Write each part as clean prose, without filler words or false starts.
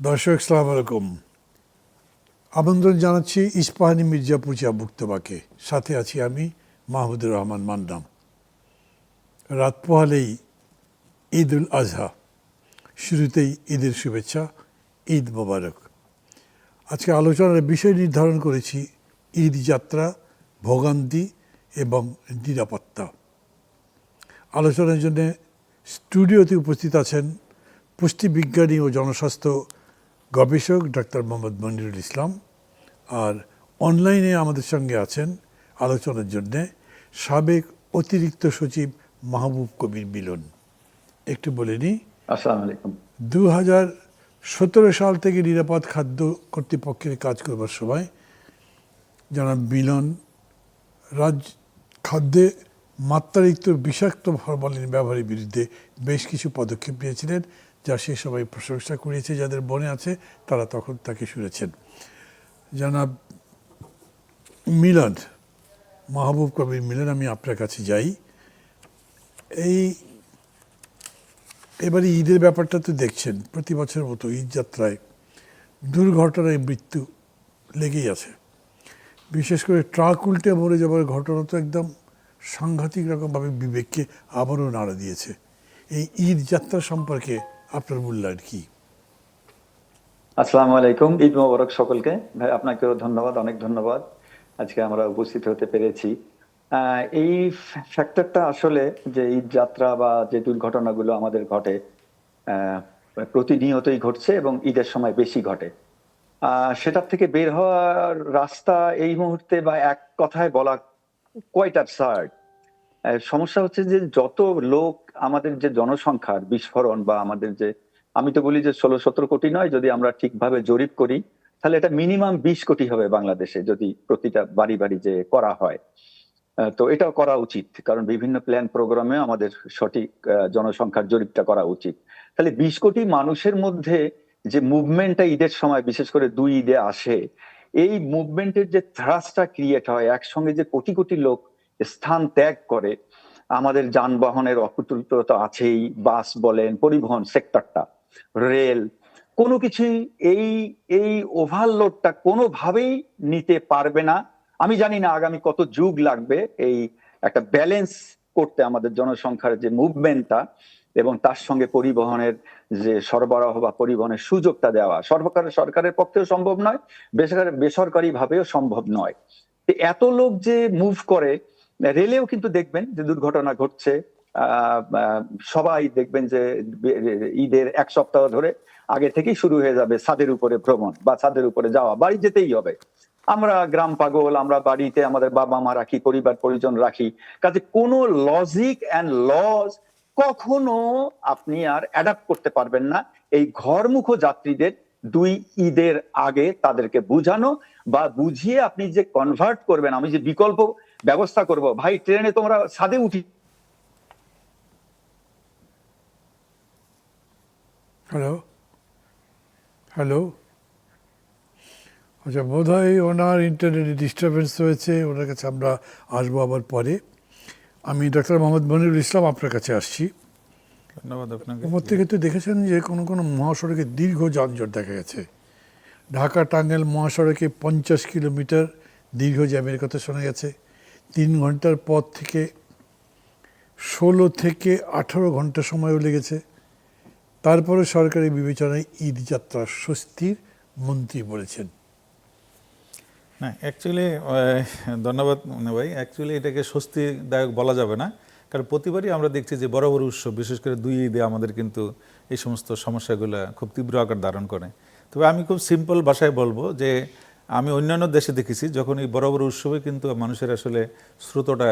দর্শক সালাম আলাইকুম। আমন্ত্রণ জানাচ্ছি ইস্পাহানি মির্জাপুর চা মুক্তবাকে। সাথে আছি আমি মাহমুদুর রহমান মান্নাম। রাত পোহালেই ঈদ উল আজহা, শুরুতেই ঈদের শুভেচ্ছা, ঈদ মোবারক। আজকে আলোচনার বিষয় নির্ধারণ করেছি ঈদ যাত্রা, ভোগান্তি এবং নিরাপত্তা। আলোচনার জন্য স্টুডিওতে উপস্থিত আছেন পুষ্টিবিজ্ঞানী ও জনস্বাস্থ্য গবেষক ডাক্তার মোহাম্মদ মনিরুল ইসলাম, আর অনলাইনে আমাদের সঙ্গে আছেন আলোচনার জন্য সাবেক অতিরিক্ত সচিব মাহবুব কবির মিলন। একটু বলে নিই, আসসালামু আলাইকুম। 2017 সাল থেকে নিরাপদ খাদ্য কর্তৃপক্ষের কাজ করবার সময় জনাব মিলন খাদ্যে মাত্রাতিরিক্ত বিষাক্ত ফরমালিন ব্যবহারের বিরুদ্ধে বেশ কিছু পদক্ষেপ নিয়েছিলেন, যা সে সময় প্রশংসা কুড়িয়েছে। যাদের মনে আছে তারা তখন তাকে শুনেছেন। জনাব মিলন, মাহবুব কবির মিলন, আমি আপনার কাছে যাই। এবারে ঈদের ব্যাপারটা তো দেখছেন, প্রতি বছর মতো ঈদ যাত্রায় দুর্ঘটনায় মৃত্যু লেগেই আছে। বিশেষ করে ট্রাক উল্টে মরে যাওয়ার ঘটনা তো একদম সাংঘাতিক রকমভাবে বিবেককে আবারও নাড়া দিয়েছে। এই ঈদ যাত্রা সম্পর্কে আপনার মূল্যায়ন কি? আসসালামু আলাইকুম, ঈদ মোবারক সকলকে। ভাই আপনাকেও ধন্যবাদ, অনেক ধন্যবাদ। আজকে আমরা উপস্থিত হতে পেরেছি। এই ফ্যাক্টরটা আসলে যে ঈদ যাত্রা বা যে দুর্ঘটনাগুলো আমাদের ঘটে, প্রতিনিয়তই ঘটছে এবং ঈদের সময় বেশি ঘটে। সেটার থেকে বের হওয়ার রাস্তা এই মুহূর্তে বা এক কথায় বলা কোয়াইট অ্যাবসার্ড। সমস্যা হচ্ছে যে যত লোক, আমাদের যে জনসংখ্যার বিস্ফোরণ বা আমাদের যে, আমি তো বলি যে 16-17 কোটি নয়, যদি আমরা ঠিকভাবে জরিপ করি তাহলে এটা মিনিমাম 20 কোটি হবে বাংলাদেশে, যদি প্রতিটা বাড়ি বাড়ি যে করা হয়। তো এটাও করা উচিত, কারণ বিভিন্ন প্ল্যান প্রোগ্রামে আমাদের সঠিক জনসংখ্যার জরিপটা করা উচিত। তাহলে 20 কোটি মানুষের মধ্যে যে মুভমেন্টটা ঈদের সময়, বিশেষ করে দুই ঈদে আসে, এই মুভমেন্টের যে থ্রাস্টটা ক্রিয়েট হয়, একসঙ্গে যে কোটি কোটি লোক স্থান ত্যাগ করে, আমাদের যানবাহনের অপ্রতুলতা আছেই, বাস বলেন, পরিবহন সেক্টরটা, রেল, কোনো কিছুই এই এই ওভারলোডটা কোনোভাবেই নিতে পারবে না। আমি জানি না আগামী কত যুগ লাগবে এই একটা ব্যালেন্স করতে, আমাদের জনসংখ্যার যে মুভমেন্টটা এবং তার সঙ্গে পরিবহনের যে সরবরাহ বা পরিবহনের সুযোগটা দেওয়া সরকারের পক্ষেও সম্ভব নয়, বেসরকারি ভাবেও সম্ভব নয়। এত লোক যে মুভ করে, রেলেও কিন্তু দেখবেন যে দুর্ঘটনা ঘটছে। সবাই দেখবেন যে ঈদের এক সপ্তাহ ধরে আগে থেকেই শুরু হয়ে যাবে ছাদের উপরে ভ্রমণ বা ছাদের উপরে যাওয়া, বাড়ি যেতেই হবে। আমরা গ্রাম পাগল, আমরা বাড়িতে আমাদের বাবা মা রাখি, পরিবার পরিজন রাখি, কাজে কোনো লজিক অ্যান্ড লজ কখনো আপনি আর অ্যাডাপ্ট করতে পারবেন না। এই ঘরমুখো যাত্রীদের দুই ঈদের আগে তাদেরকে বুঝানো বা বুঝিয়ে আপনি যে কনভার্ট করবেন, আমি যে বিকল্প ব্যবস্থা করব, ভাই ট্রেনে তোমরা ছাদে উঠি। হ্যালো হ্যালো আচ্ছা, বোধ হয় ওনার ইন্টারনেটে ডিস্টারবেন্স হয়েছে। ওনার কাছে আমরা আসবো আবার পরে। আমি ডাক্তার মোহাম্মদ মনিরুল ইসলাম আপনার কাছে আসছি। ধন্যবাদ আপনাকে। উপর থেকে তো দেখেছেন যে কোনো কোনো মহাসড়কে দীর্ঘ যানজট দেখা গেছে। ঢাকা টাঙ্গাইল মহাসড়কে 50 কিলোমিটার দীর্ঘ জ্যামের কথা শোনা গেছে। 3 ঘন্টার পথ থেকে 16 থেকে 18 ঘন্টা সময়ও লেগেছে। তারপরে সরকারি বিবেচনায় ঈদ যাত্রা স্বস্তির, মন্ত্রী বলেছেন। না, অ্যাকচুয়ালি ধন্যবাদ মনে ভাই। অ্যাকচুয়ালি এটাকে স্বস্তিদায়ক বলা যাবে না, কারণ প্রতিবারই আমরা দেখছি যে বড় বড় উৎসব, বিশেষ করে দুই ঈদে আমাদের কিন্তু এই সমস্ত সমস্যাগুলো খুব তীব্র আকার ধারণ করে। তবে আমি খুব সিম্পল ভাষায় বলবো যে আমি অন্যান্য দেশে দেখেছি যখন এই বড় বড় উৎসবে কিন্তু মানুষের আসলে স্রোতটা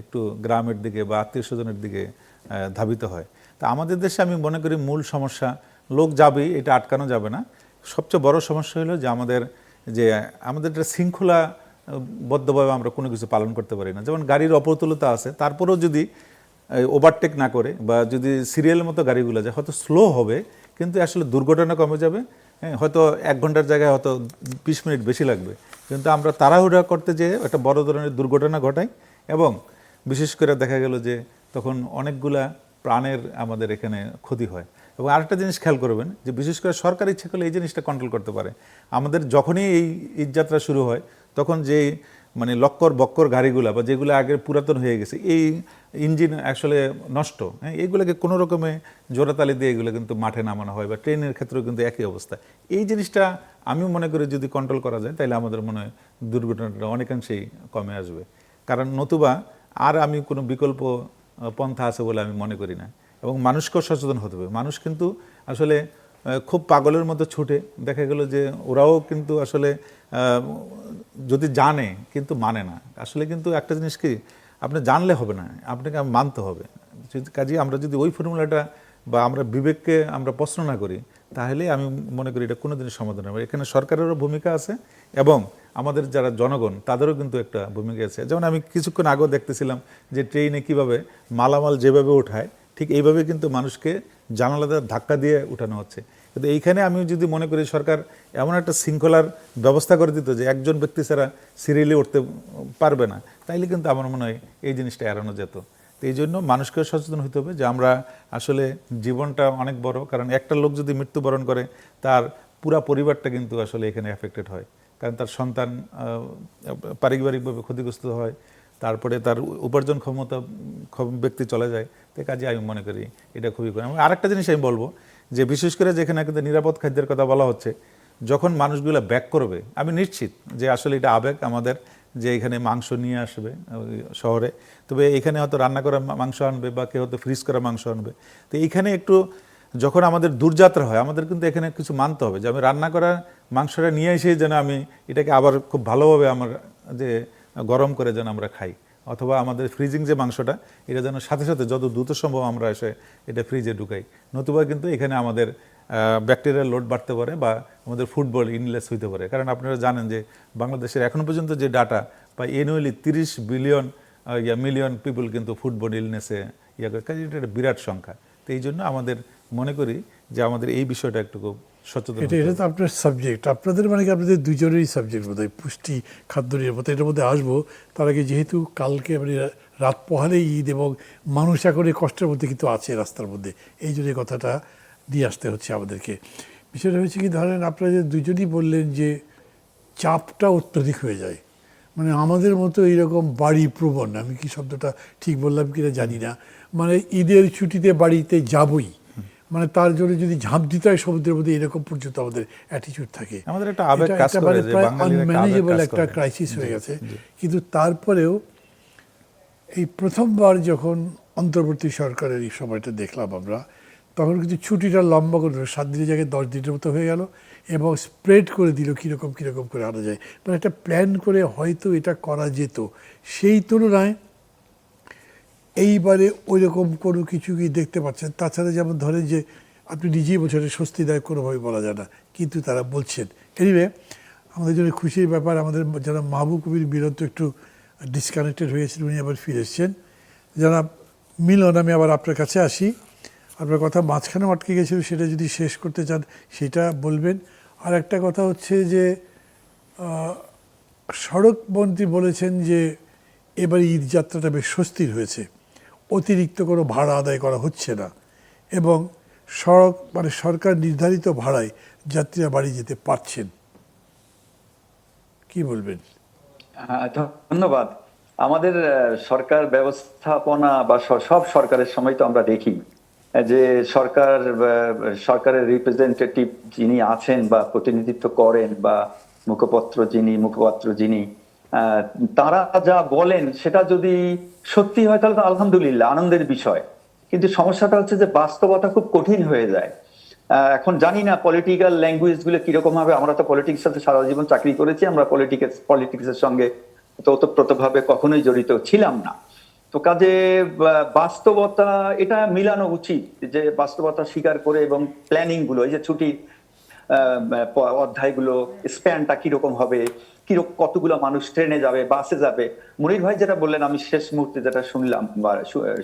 একটু গ্রামের দিকে বা আত্মীয় স্বজনের দিকে ধাবিত হয়। তা আমাদের দেশে আমি মনে করি মূল সমস্যা, লোক যাবেই, এটা আটকানো যাবে না। সবচেয়ে বড় সমস্যা হলো যে আমাদের একটা শৃঙ্খলাবদ্ধভাবে আমরা কোনো কিছু পালন করতে পারি না। যেমন গাড়ির অপ্রতুলতা আছে, তারপরেও যদি ওভারটেক না করে বা যদি সিরিয়ালের মতো গাড়িগুলো যায়, হয়তো স্লো হবে কিন্তু আসলে দুর্ঘটনা কমে যাবে। হ্যাঁ, হয়তো 1 ঘন্টার জায়গায় হয়তো 20 মিনিট বেশি লাগবে, কিন্তু আমরা তাড়াহুড়া করতে যেয়ে একটা বড় ধরনের দুর্ঘটনা ঘটাই এবং বিশেষ করে দেখা গেল যে তখন অনেকগুলা প্রাণের আমাদের এখানে ক্ষতি হয়। এবং আরেকটা জিনিস খেয়াল করবেন যে বিশেষ করে সরকার ইচ্ছে করলে এই জিনিসটা কন্ট্রোল করতে পারে। আমাদের যখনই এই ঈদযাত্রা শুরু হয় তখন যে মানে লক্কর বক্কর গাড়িগুলো বা যেগুলো আগে পুরাতন হয়ে গেছে, এই ইঞ্জিন আসলে নষ্ট, হ্যাঁ, এইগুলোকে কোনো রকমে জোড়াতালি দিয়ে এগুলো কিন্তু মাঠে নামানো হয়, বা ট্রেনের ক্ষেত্রেও কিন্তু একই অবস্থা। এই জিনিসটা আমিও মনে করি যদি কন্ট্রোল করা যায় তাহলে আমাদের মনে হয় দুর্ঘটনাটা অনেকাংশেই কমে আসবে। কারণ নতুবা আর আমি কোনো বিকল্প পন্থা আছে বলে আমি মনে করি না। এবং মানুষকেও সচেতন হতে হবে। মানুষ কিন্তু আসলে খুব পাগলের মতো ছুটে, দেখা গেল যে ওরাও কিন্তু আসলে যদি জানে কিন্তু মানে না। আসলে কিন্তু একটা জিনিস কি, আপনি জানলে হবে না, আপনাকে মানতে হবে। কাজে আমরা যদি ওই ফর্মুলাটা বা আমরা বিবেককে আমরা প্রশ্ন না করি, তাহলে আমি মনে করি এটা কোনো দিনের সমাধান হবে। এখানে সরকারেরও ভূমিকা আছে এবং আমাদের যারা জনগণ তাদেরও কিন্তু একটা ভূমিকা আছে। যেমন আমি কিছুক্ষণ আগেও দেখতেছিলাম যে ট্রেনে কিভাবে মালামাল যেভাবে ওঠায়, ঠিক এইভাবে কিন্তু মানুষকে জানালাতে ধাক্কা দিয়ে উঠানো হচ্ছে। কিন্তু এইখানে আমি যদি মনে করি সরকার এমন একটা শৃঙ্খলার ব্যবস্থা করে দিত যে একজন ব্যক্তি ছাড়া সিরিয়ালি উঠতে পারবে না, তাইলে কিন্তু আমার মনে হয় এই জিনিসটা এড়ানো যেত। তো এই জন্য মানুষকেও সচেতন হতে হবে যে আমরা আসলে জীবনটা অনেক বড়, কারণ একটা লোক যদি মৃত্যুবরণ করে তার পুরা পরিবারটা কিন্তু আসলে এখানে এফেক্টেড হয়। কারণ তার সন্তান পারিবারিকভাবে ক্ষতিগ্রস্ত হয়, তারপরে তার উপার্জন ক্ষমতা ব্যক্তি চলে যায়। তো কাজে আমি মনে করি এটা খুবই কম। আরেকটা জিনিস আমি বলবো যে বিশেষ করে যেখানে কিন্তু নিরাপদ খাদ্যের কথা বলা হচ্ছে, যখন মানুষগুলো ব্যাক করবে, আমি নিশ্চিত যে আসলে এটা আবেগ আমাদের যে এখানে মাংস নিয়ে আসবে শহরে, তবে এখানে হয়তো রান্না করা মাংস আনবে বা কেউ হয়তো ফ্রিজ করা মাংস আনবে। তো এইখানে একটু যখন আমাদের দূরযাত্রা হয়, আমাদের কিন্তু এখানে কিছু মানতে হবে যে আমি রান্না করা মাংসটা নিয়ে এসে যেন আমি এটাকে আবার খুব ভালোভাবে আমার যে গরম করে যেন আমরা খাই, অথবা আমাদের ফ্রিজিং যে মাংসটা এটা যেন সাথে সাথে যত দ্রুত সম্ভব আমরা এসে এটা ফ্রিজে ঢুকাই। নতুবা কিন্তু এখানে আমাদের ব্যাকটেরিয়ার লোড বাড়তে পারে বা আমাদের ফুটবল ইনলেস হইতে পারে। কারণ আপনারা জানেন যে বাংলাদেশের এখনো পর্যন্ত যে ডাটা বা অ্যানুয়ালি 30 বিলিয়ন মিলিয়ন পিপল কিন্তু ফুটবল ইলনেসে করে, কাজে এটা একটা বিরাট সংখ্যা। তো এই জন্য আমাদের মনে করি যে আমাদের এই বিষয়টা একটু খুব সচেতন। এটা তো আপনার সাবজেক্ট, আপনাদের মানে কি আপনাদের দুজনেরই সাবজেক্ট বোধ হয়, পুষ্টি খাদ্য নিরাপত্তা। এটার মধ্যে আসবো তার আগে, যেহেতু কালকে মানে রাত পোহালেই ঈদ এবং মানুষ এখন কষ্টের মধ্যে কিন্তু আছে রাস্তার মধ্যে, এই জন্য কথাটা দিয়ে আসতে হচ্ছে আমাদেরকে। বিষয়টা হচ্ছে কি, ধরেন আপনারা যে দুজনই বললেন যে চাপটা অত্যধিক হয়ে যায়, মানে আমাদের মতো এইরকম বাড়ি প্রবণ, আমি কি শব্দটা ঠিক বললাম কিনা জানি না, মানে ঈদের ছুটিতে বাড়িতে যাবই, মানে তার জন্য যদি ঝাঁপ দিতে হয় সমুদ্রের মধ্যে, এরকম পর্যন্ত আমাদের অ্যাটিটিউড থাকে। আমাদের একটা আবেগ কাজ করে যে বাঙালির একটা আনম্যানেজেবল একটা ক্রাইসিস হয়ে গেছে। কিন্তু তারপরেও এই প্রথমবার যখন অন্তর্বর্তী সরকারের এই সময়টা দেখলাম আমরা, তখন কিন্তু ছুটিটা লম্বা করে দিল, 7 দিনের জায়গায় 10 দিনের মতো হয়ে গেল, এবং স্প্রেড করে দিল কীরকম করে আনা যায়। মানে একটা প্ল্যান করে হয়তো এটা করা যেত। সেই তুলনায় এইবারে ওই রকম কোনো কিছু কি দেখতে পাচ্ছেন? তাছাড়া যেমন ধরেন যে আপনি নিজেই বলছেন স্বস্তিদায়ক কোনোভাবে বলা যায় না, কিন্তু তারা বলছেন। এনিওয়ে, আমাদের জন্য খুশির ব্যাপার, আমাদের যারা মাহবুব কবির মিলন তো একটু ডিসকানেক্টেড হয়েছিল, উনি আবার ফিরে এসছেন। যারা মিলন, আমি আবার আপনার কাছে আসি। আপনার কথা মাঝখানে আটকে গেছিল, সেটা যদি শেষ করতে চান সেটা বলবেন। আর একটা কথা হচ্ছে যে সড়কমন্ত্রী বলেছেন যে এবার ঈদ যাত্রাটা বেশ স্বস্তির হয়েছে, অতিরিক্ত কোনো ভাড়া আদায় করা হচ্ছে না, এবং সড়ক মানে সরকার নির্ধারিত ভাড়ায় যাত্রীরা বাড়ি যেতে পারছেন। কি বলবেন? ধন্যবাদ। আমাদের সরকার ব্যবস্থাপনা বা সব সরকারের সময় তো আমরা দেখি যে সরকারের রিপ্রেজেন্টেটিভ যিনি আছেন বা প্রতিনিধিত্ব করেন বা মুখপাত্র যিনি তারা যা বলেন সেটা যদি সত্যি হয় তাহলে তো আলহামদুলিল্লাহ, আনন্দের বিষয়। কিন্তু সমস্যাটা হচ্ছে যে বাস্তবতা খুব কঠিন হয়ে যায়। এখন জানি না পলিটিক্যাল ল্যাঙ্গুয়েজ গুলো কিরকম হবে। আমরা তো পলিটিক্স সাথে সারা জীবন চাকরি করেছি, আমরা পলিটিক্সের সঙ্গে ওতপ্রোতভাবে কখনোই জড়িত ছিলাম না। তো কাজে বাস্তবতা এটা মিলানো উচিত, যে বাস্তবতা স্বীকার করে এবং প্ল্যানিং গুলো, এই যে ছুটির অধ্যায়গুলো স্প্যানটা কিরকম হবে, কতগুলো মানুষ ট্রেনে যাবে, বাসে যাবে। মনির ভাই যেটা বললেন, আমি শেষ মুহূর্তে যেটা শুনলাম বা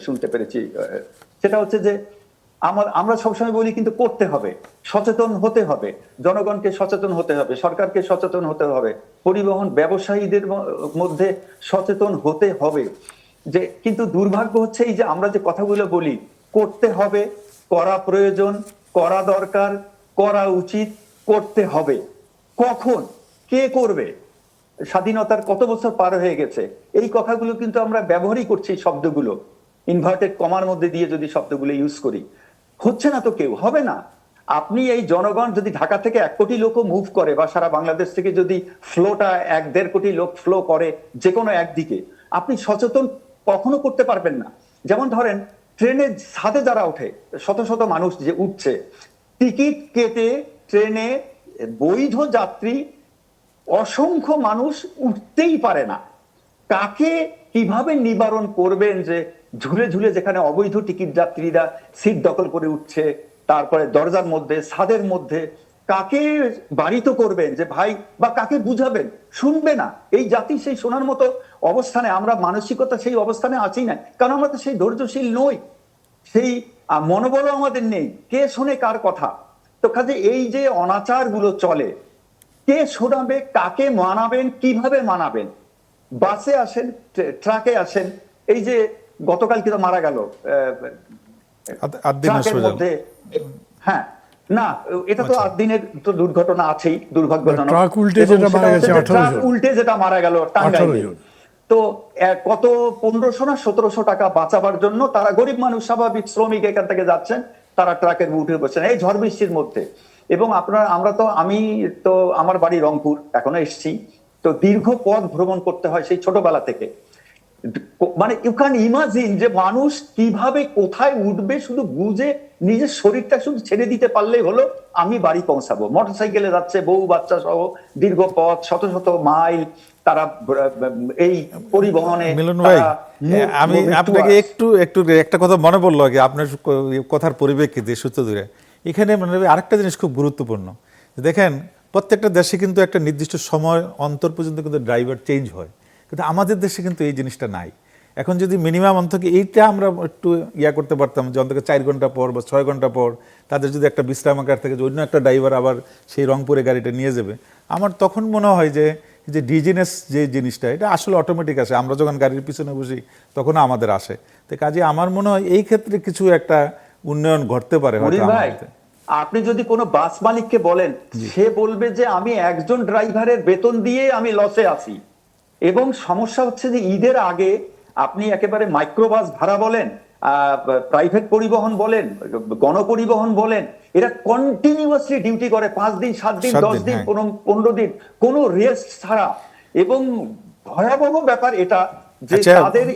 শুনতে পেরেছি, সেটা হচ্ছে যে আমরা সবসময় বলি কিন্তু করতে হবে, সচেতন হতে হবে, জনগণকে সচেতন হতে হবে, সরকারকে সচেতন হতে হবে, পরিবহন ব্যবসায়ীদের মধ্যে সচেতন হতে হবে। যে কিন্তু দুর্ভাগ্য হচ্ছে এই যে আমরা যে কথাগুলো বলি করতে হবে, করা প্রয়োজন, করা দরকার, করা উচিত, করতে হবে। কখন, কে করবে? স্বাধীনতার কত বছর পার হয়ে গেছে, এই কথাগুলো কিন্তু আমরা ব্যবহারই করছি, শব্দগুলো ইনভার্টেড কমার মধ্যে দিয়ে যদি শব্দগুলো ইউজ করি। হচ্ছে না তো, কেউ হবে না। আপনি এই জনগণ যদি ঢাকা থেকে 1 কোটি লোকও মুভ করে, বা সারা বাংলাদেশ থেকে যদি ফ্লোটা 1-1.5 কোটি লোক ফ্লো করে যে কোনো একদিকে, আপনি সচেতন কখনো করতে পারবেন না। যেমন ধরেন ট্রেনের ছাদে যারা ওঠে, শত শত মানুষ যে উঠছে, টিকিট কেটে ট্রেনে বৈধ যাত্রী অসংখ্য মানুষ উঠতেই পারে না। কাকে কিভাবে নিবারণ করবেন যে ঝুলে ঝুলে যেখানে অবৈধ টিকিট যাত্রীরা সিট দখল করে উঠছে, তারপরে দরজার মধ্যে, ছাদের মধ্যে, কাকে বাড়িত করবেন যে ভাই, বা কাকে বুঝাবেন? শুনবে না। এই জাতি সেই শোনার মতো অবস্থানে, আমরা মানসিকতা সেই অবস্থানে আছি না, কারণ আমরা তো সেই ধৈর্যশীল নই, সেই মনোবলও আমাদের নেই। কে শোনে কার কথা? তো কাজে এই যে অনাচার গুলো চলে, কে শোনাবে, কাকে মানাবেন, কিভাবে মানাবেন? বাসে আসেন, ট্রাকে আসেন, এই যে গতকাল কিন্তু মারা গেল ট্রাকের মধ্যে। হ্যাঁ, না এটা তো 8 দিনের তো দুর্ঘটনা আছেই, দুর্ভাগ্যজনক। ট্রাক উল্টে যেটা মারা গেছে 18 ট্রাক জন। উল্টে যেটা মারা গেল 18 টাঙ্গাইলে, জন। তো কত 1500 না 1700 টাকা বাঁচাবার জন্য তারা, গরিব মানুষ, স্বাভাবিক শ্রমিক, এখান থেকে যাচ্ছেন, তারা ট্রাকের উঠে বসছেন এই ঝড় বৃষ্টির মধ্যে। এবং আমি তো আমার বাড়ি রংপুর, এখনো এসছি, তো দীর্ঘ পথ ভ্রমণ করতে হয় সেই ছোটবেলা থেকে। মানে ইউ ক্যান ইমাজিন যে মানুষ কিভাবে কোথায় উঠবে, শুধু বুঝে নিজের শরীরটা শুধু ছেড়ে দিতে পারলেই হলো আমি বাড়ি পৌঁছাবো। মোটরসাইকেলে যাচ্ছে, বউ বাচ্চা সহ দীর্ঘ পথ, শত শত মাইল, তারা এই পরিবহনে। মিলন ভাই, আমি আপনাকে একটু একটু একটা কথা মনে পড়লো আগে আপনার কথার পরিপ্রেক্ষিতে সূত্র ধরে, এখানে মানে আরেকটা জিনিস খুব গুরুত্বপূর্ণ। দেখেন, প্রত্যেকটা দেশে কিন্তু একটা নির্দিষ্ট সময় অন্তর পর্যন্ত কিন্তু ড্রাইভার চেঞ্জ হয়, কিন্তু আমাদের দেশে কিন্তু এই জিনিসটা নাই। এখন যদি মিনিমাম অন্তত এইটা আমরা একটু করতে পারতাম, যে অন্তত 4 ঘন্টা পর বা 6 ঘন্টা পর তাদের যদি একটা বিশ্রামাগার থেকে যে অন্য একটা ড্রাইভার আবার সেই রংপুরে গাড়িটা নিয়ে যাবে, আমার তখন মনে হয় যে ডিজিনেস যে জিনিসটা, এটা আসলে অটোমেটিক আসে। আমরা যখন গাড়ির পিছনে বসি তখন আমাদের আসে। তো কাজে আমার মনে হয় এই ক্ষেত্রে কিছু একটা উন্নয়ন ঘটতে পারে হয়তো আমাদের। আপনি যদি কোনো বাস মালিককে বলেন, সে বলবে যে আমি একজন ড্রাইভারের বেতন দিয়ে আমি লসে আছি। এবং সমস্যা হচ্ছে যে ঈদের আগে আপনি একেবারে মাইক্রোবাস ভাড়া বলেন, প্রাইভেট পরিবহন বলেন, গণপরিবহন বলেন, এরা কন্টিনিউয়াসলি ডিউটি করে 5 দিন, 7 দিন, 10 দিন, 15 দিন, কোনো রেস্ট ছাড়া। এবং ভয়াবহ ব্যাপার এটা যে তাদের,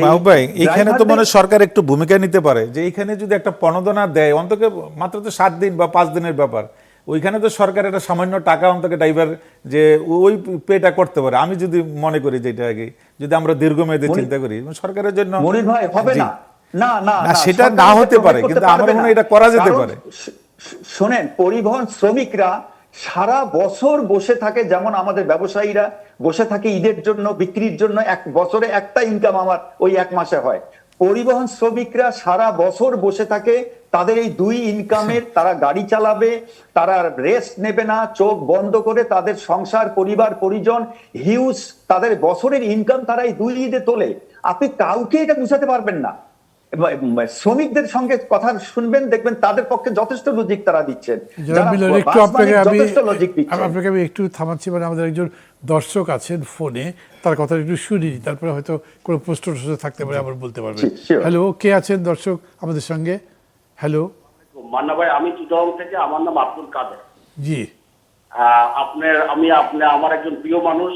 মাহবুব ভাই, এখানে তো মনে সরকার একটু ভূমিকা নিতে পারে, যে এখানে যদি একটা প্রণোদনা দেয়, অন্তত মাত্র তো 7 দিন বা 5 দিনের ব্যাপার, ওইখানে তো সরকার একটা সামান্য টাকা অন্তত ড্রাইভার যে ওই পেটা করতে পারে। আমি যদি মনে করি যেটা আগে যদি আমরা দীর্ঘমেয়াদে চিন্তা করি, সরকারের জন্য মনির ভাই হবে না, না না না, সেটা না হতে পারে, কিন্তু আমার মনে হয় এটা করা যেতে পারে। শোনেন, পরিবহন শ্রমিকরা সারা বছর বসে থাকে, যেমন আমাদের ব্যবসায়ীরা বসে থাকে ঈদের জন্য, বিক্রির জন্য। এক বছরে একটা ইনকাম আমার ওই 1 মাসে হয়। পরিবহন শ্রমিকরা সারা বছর বসে থাকে, তাদের এই 2 ইনকামের তারা গাড়ি চালাবে, তারা রেস্ট নেবে না, চোখ বন্ধ করে তাদের সংসার, পরিবার, পরিজন, হিউজ তাদের বছরের ইনকাম তারা এই 2 ঈদে তোলে। আপনি কাউকে এটা বুঝাতে পারবেন না। শ্রমিকদের সঙ্গে কথা শুনবেন, দেখবেন তাদের পক্ষে যথেষ্ট লজিক তারা দিচ্ছেন। আপনাকে আমি একটু থামাচ্ছি, মানে আমাদের একজন দর্শক আছেন ফোনে, তার কথা একটু শুনি, তারপরে হয়তো কোনো প্রশ্ন থাকতে পারে, আবার বলতে পারবেন। হ্যালো, কে আছেন দর্শক আমাদের সঙ্গে? হ্যালো মান্না ভাই, আমি চিটাগং থেকে, আমার নাম আব্দুল কাদের। জি, আমার একজন প্রিয় মানুষ।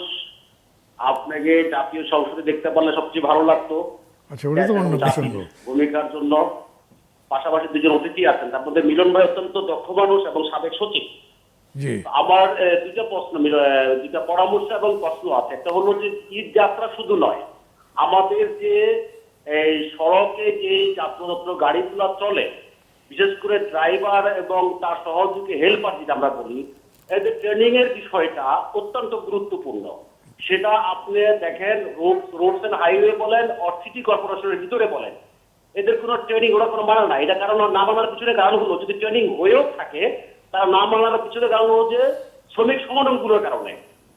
আপনাকে জাতীয় সংসদে দেখতে পারলে সবচেয়ে ভালো লাগতো। আচ্ছা, ওটা তো অন্য প্রসঙ্গ। ভূমিকার জন্য পাশাপাশি 2জন অতিথি আছেন, তার মধ্যে মিলন ভাই অত্যন্ত দক্ষ মানুষ এবং সাবেক সচিব। জি, আমার 2টা প্রশ্ন, 2টা পরামর্শ এবং প্রশ্ন আছে। একটা হলো যে ঈদ যাত্রা শুধু নয়, আমাদের যে এই সড়কে যে যাত্রাযত্র গাড়িগুলো চলে, বিশেষ করে ড্রাইভার এবং তার সহযোগী হেল্পার যেটা আমরা বলি, এদের ট্রেনিং এর বিষয়টা অত্যন্ত গুরুত্বপূর্ণ। সেটা আপনি দেখেন, রোডস এন্ড হাইওয়ে বলেন, সিটি কর্পোরেশনের ভিতরে বলেন, এদের কোনো ট্রেনিং ওরা কোনো মানে না। এটা কারণ না মানার পিছনে কারণ হলো, যদি ট্রেনিং হয়েও থাকে, তারা না মানার পিছনে কারণ হলো যে শ্রমিক সংগঠনগুলোর কারণে।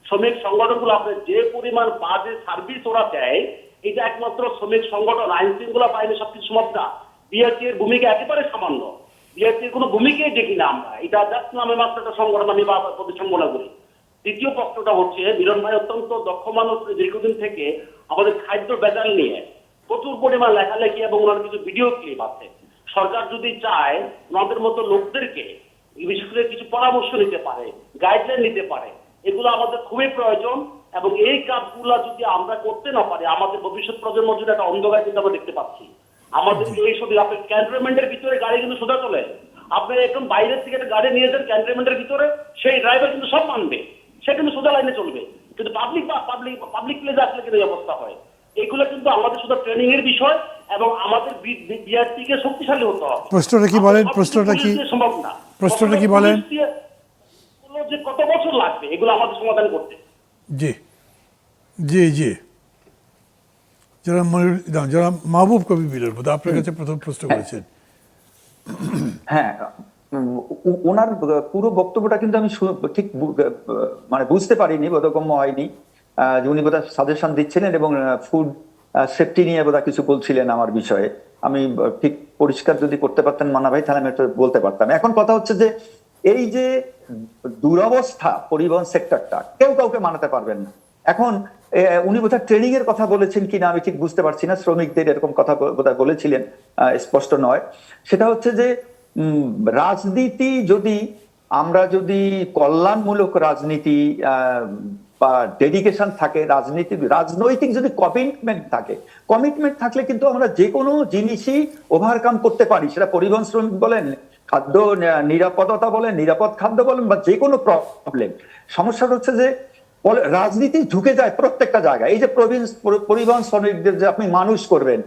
শ্রমিক সংগঠনগুলো আপনার যে পরিমাণ বাজে সার্ভিস ওরা দেয়, এটা একমাত্র শ্রমিক সংগঠন, আইন শৃঙ্খলা বাহিনী সবকিছু সমাপ্তা, বিআরটি এর ভূমিকা একেবারে সামান্য। বিএনপির কোনো ভূমিকাই দেখি না আমরা, এটা জাস্ট নামে মাত্র একটা সংগঠন আমি প্রতিষ্ঠান মনে করি। দ্বিতীয় প্রশ্নটা হচ্ছে, মিলন ভাই অত্যন্ত দক্ষ মানুষ, দীর্ঘদিন থেকে আমাদের খাদ্য বেজাল নিয়ে প্রচুর পরিমাণ লেখালেখি এবং ওনার কিছু ভিডিও ক্লিপ আছে। সরকার যদি চায় ওনাদের মতো লোকদেরকে বিশেষ করে কিছু পরামর্শ নিতে পারে, গাইডলাইন নিতে পারে, এগুলো আমাদের খুবই প্রয়োজন। এবং এই কাজগুলো যদি আমরা করতে না পারি, আমাদের ভবিষ্যৎ প্রজন্মের জন্য একটা অন্ধকার কিন্তু আমরা দেখতে পাচ্ছি। আমাদের এইসব আপনি ক্যান্টনমেন্টের ভিতরে গাড়ি কিন্তু সোজা চলে, আপনি একদম বাইরের থেকে একটা গাড়ি নিয়ে যান ক্যান্টনমেন্টের ভিতরে, সেই ড্রাইভার কিন্তু সব মানবে, সে কিন্তু সোজা লাইনে চলবে। কিন্তু পাবলিক প্লেসে আসলে কিন্তু এই অবস্থা হয়। এগুলো কিন্তু আমাদের শুধু ট্রেনিং এর বিষয় এবং আমাদের বিআরটিকে শক্তিশালী হতে হবে। প্রশ্নটা কি বলেন? প্রশ্নটা কি সম্ভব না। প্রশ্নটা কি বলেন? যে কত বছর লাগবে এগুলো আমাদের সমাধান করতে? জি জি জি, যারা মাহবুব কবি বিলের বোধ আপনার কাছে প্রথম প্রশ্ন করেছেন। হ্যাঁ, ওনার পুরো বক্তব্যটা কিন্তু আমি ঠিক মানে বুঝতে পারিনি, বোধগম্য হয়নি। যে উনি বোধহয় সাজেশন দিচ্ছিলেন এবং ফুড সেফটি নিয়ে বোধহয় কিছু বলছিলেন আমার বিষয়ে। আমি ঠিক পরিষ্কার যদি করতে পারতেন মানা ভাই, তাহলে আমি একটু বলতে পারতাম। এখন কথা হচ্ছে যে এই যে দুরবস্থা পরিবহন সেক্টরটা, কেউ কাউকে মানাতে পারবেন না। এখন উনি বোধহয় ট্রেনিং এর কথা বলেছেন কিনা আমি ঠিক বুঝতে পারছি না, শ্রমিকদের এরকম কথা বোধহয় বলেছিলেন, স্পষ্ট নয়। সেটা হচ্ছে যে রাজনীতি যদি আমরা যদি কল্যাণমূলক রাজনীতি বা ডেডিকেশন থাকে, রাজনৈতিক যদি কমিটমেন্ট থাকলে কিন্তু আমরা যে কোনো জিনিসই ওভারকাম করতে পারি। সেটা পরিবহন শ্রমিক বলেন, খাদ্য নিরাপত্তা বলেন, নিরাপদ খাদ্য বলেন, বা যে কোনো প্রবলেম। সমস্যাটা হচ্ছে যে রাজনীতি ঢুকে যায় প্রত্যেকটা জায়গায়। এই যে পরিবহন শ্রমিকদের যে আপনি মানুষ করবেন,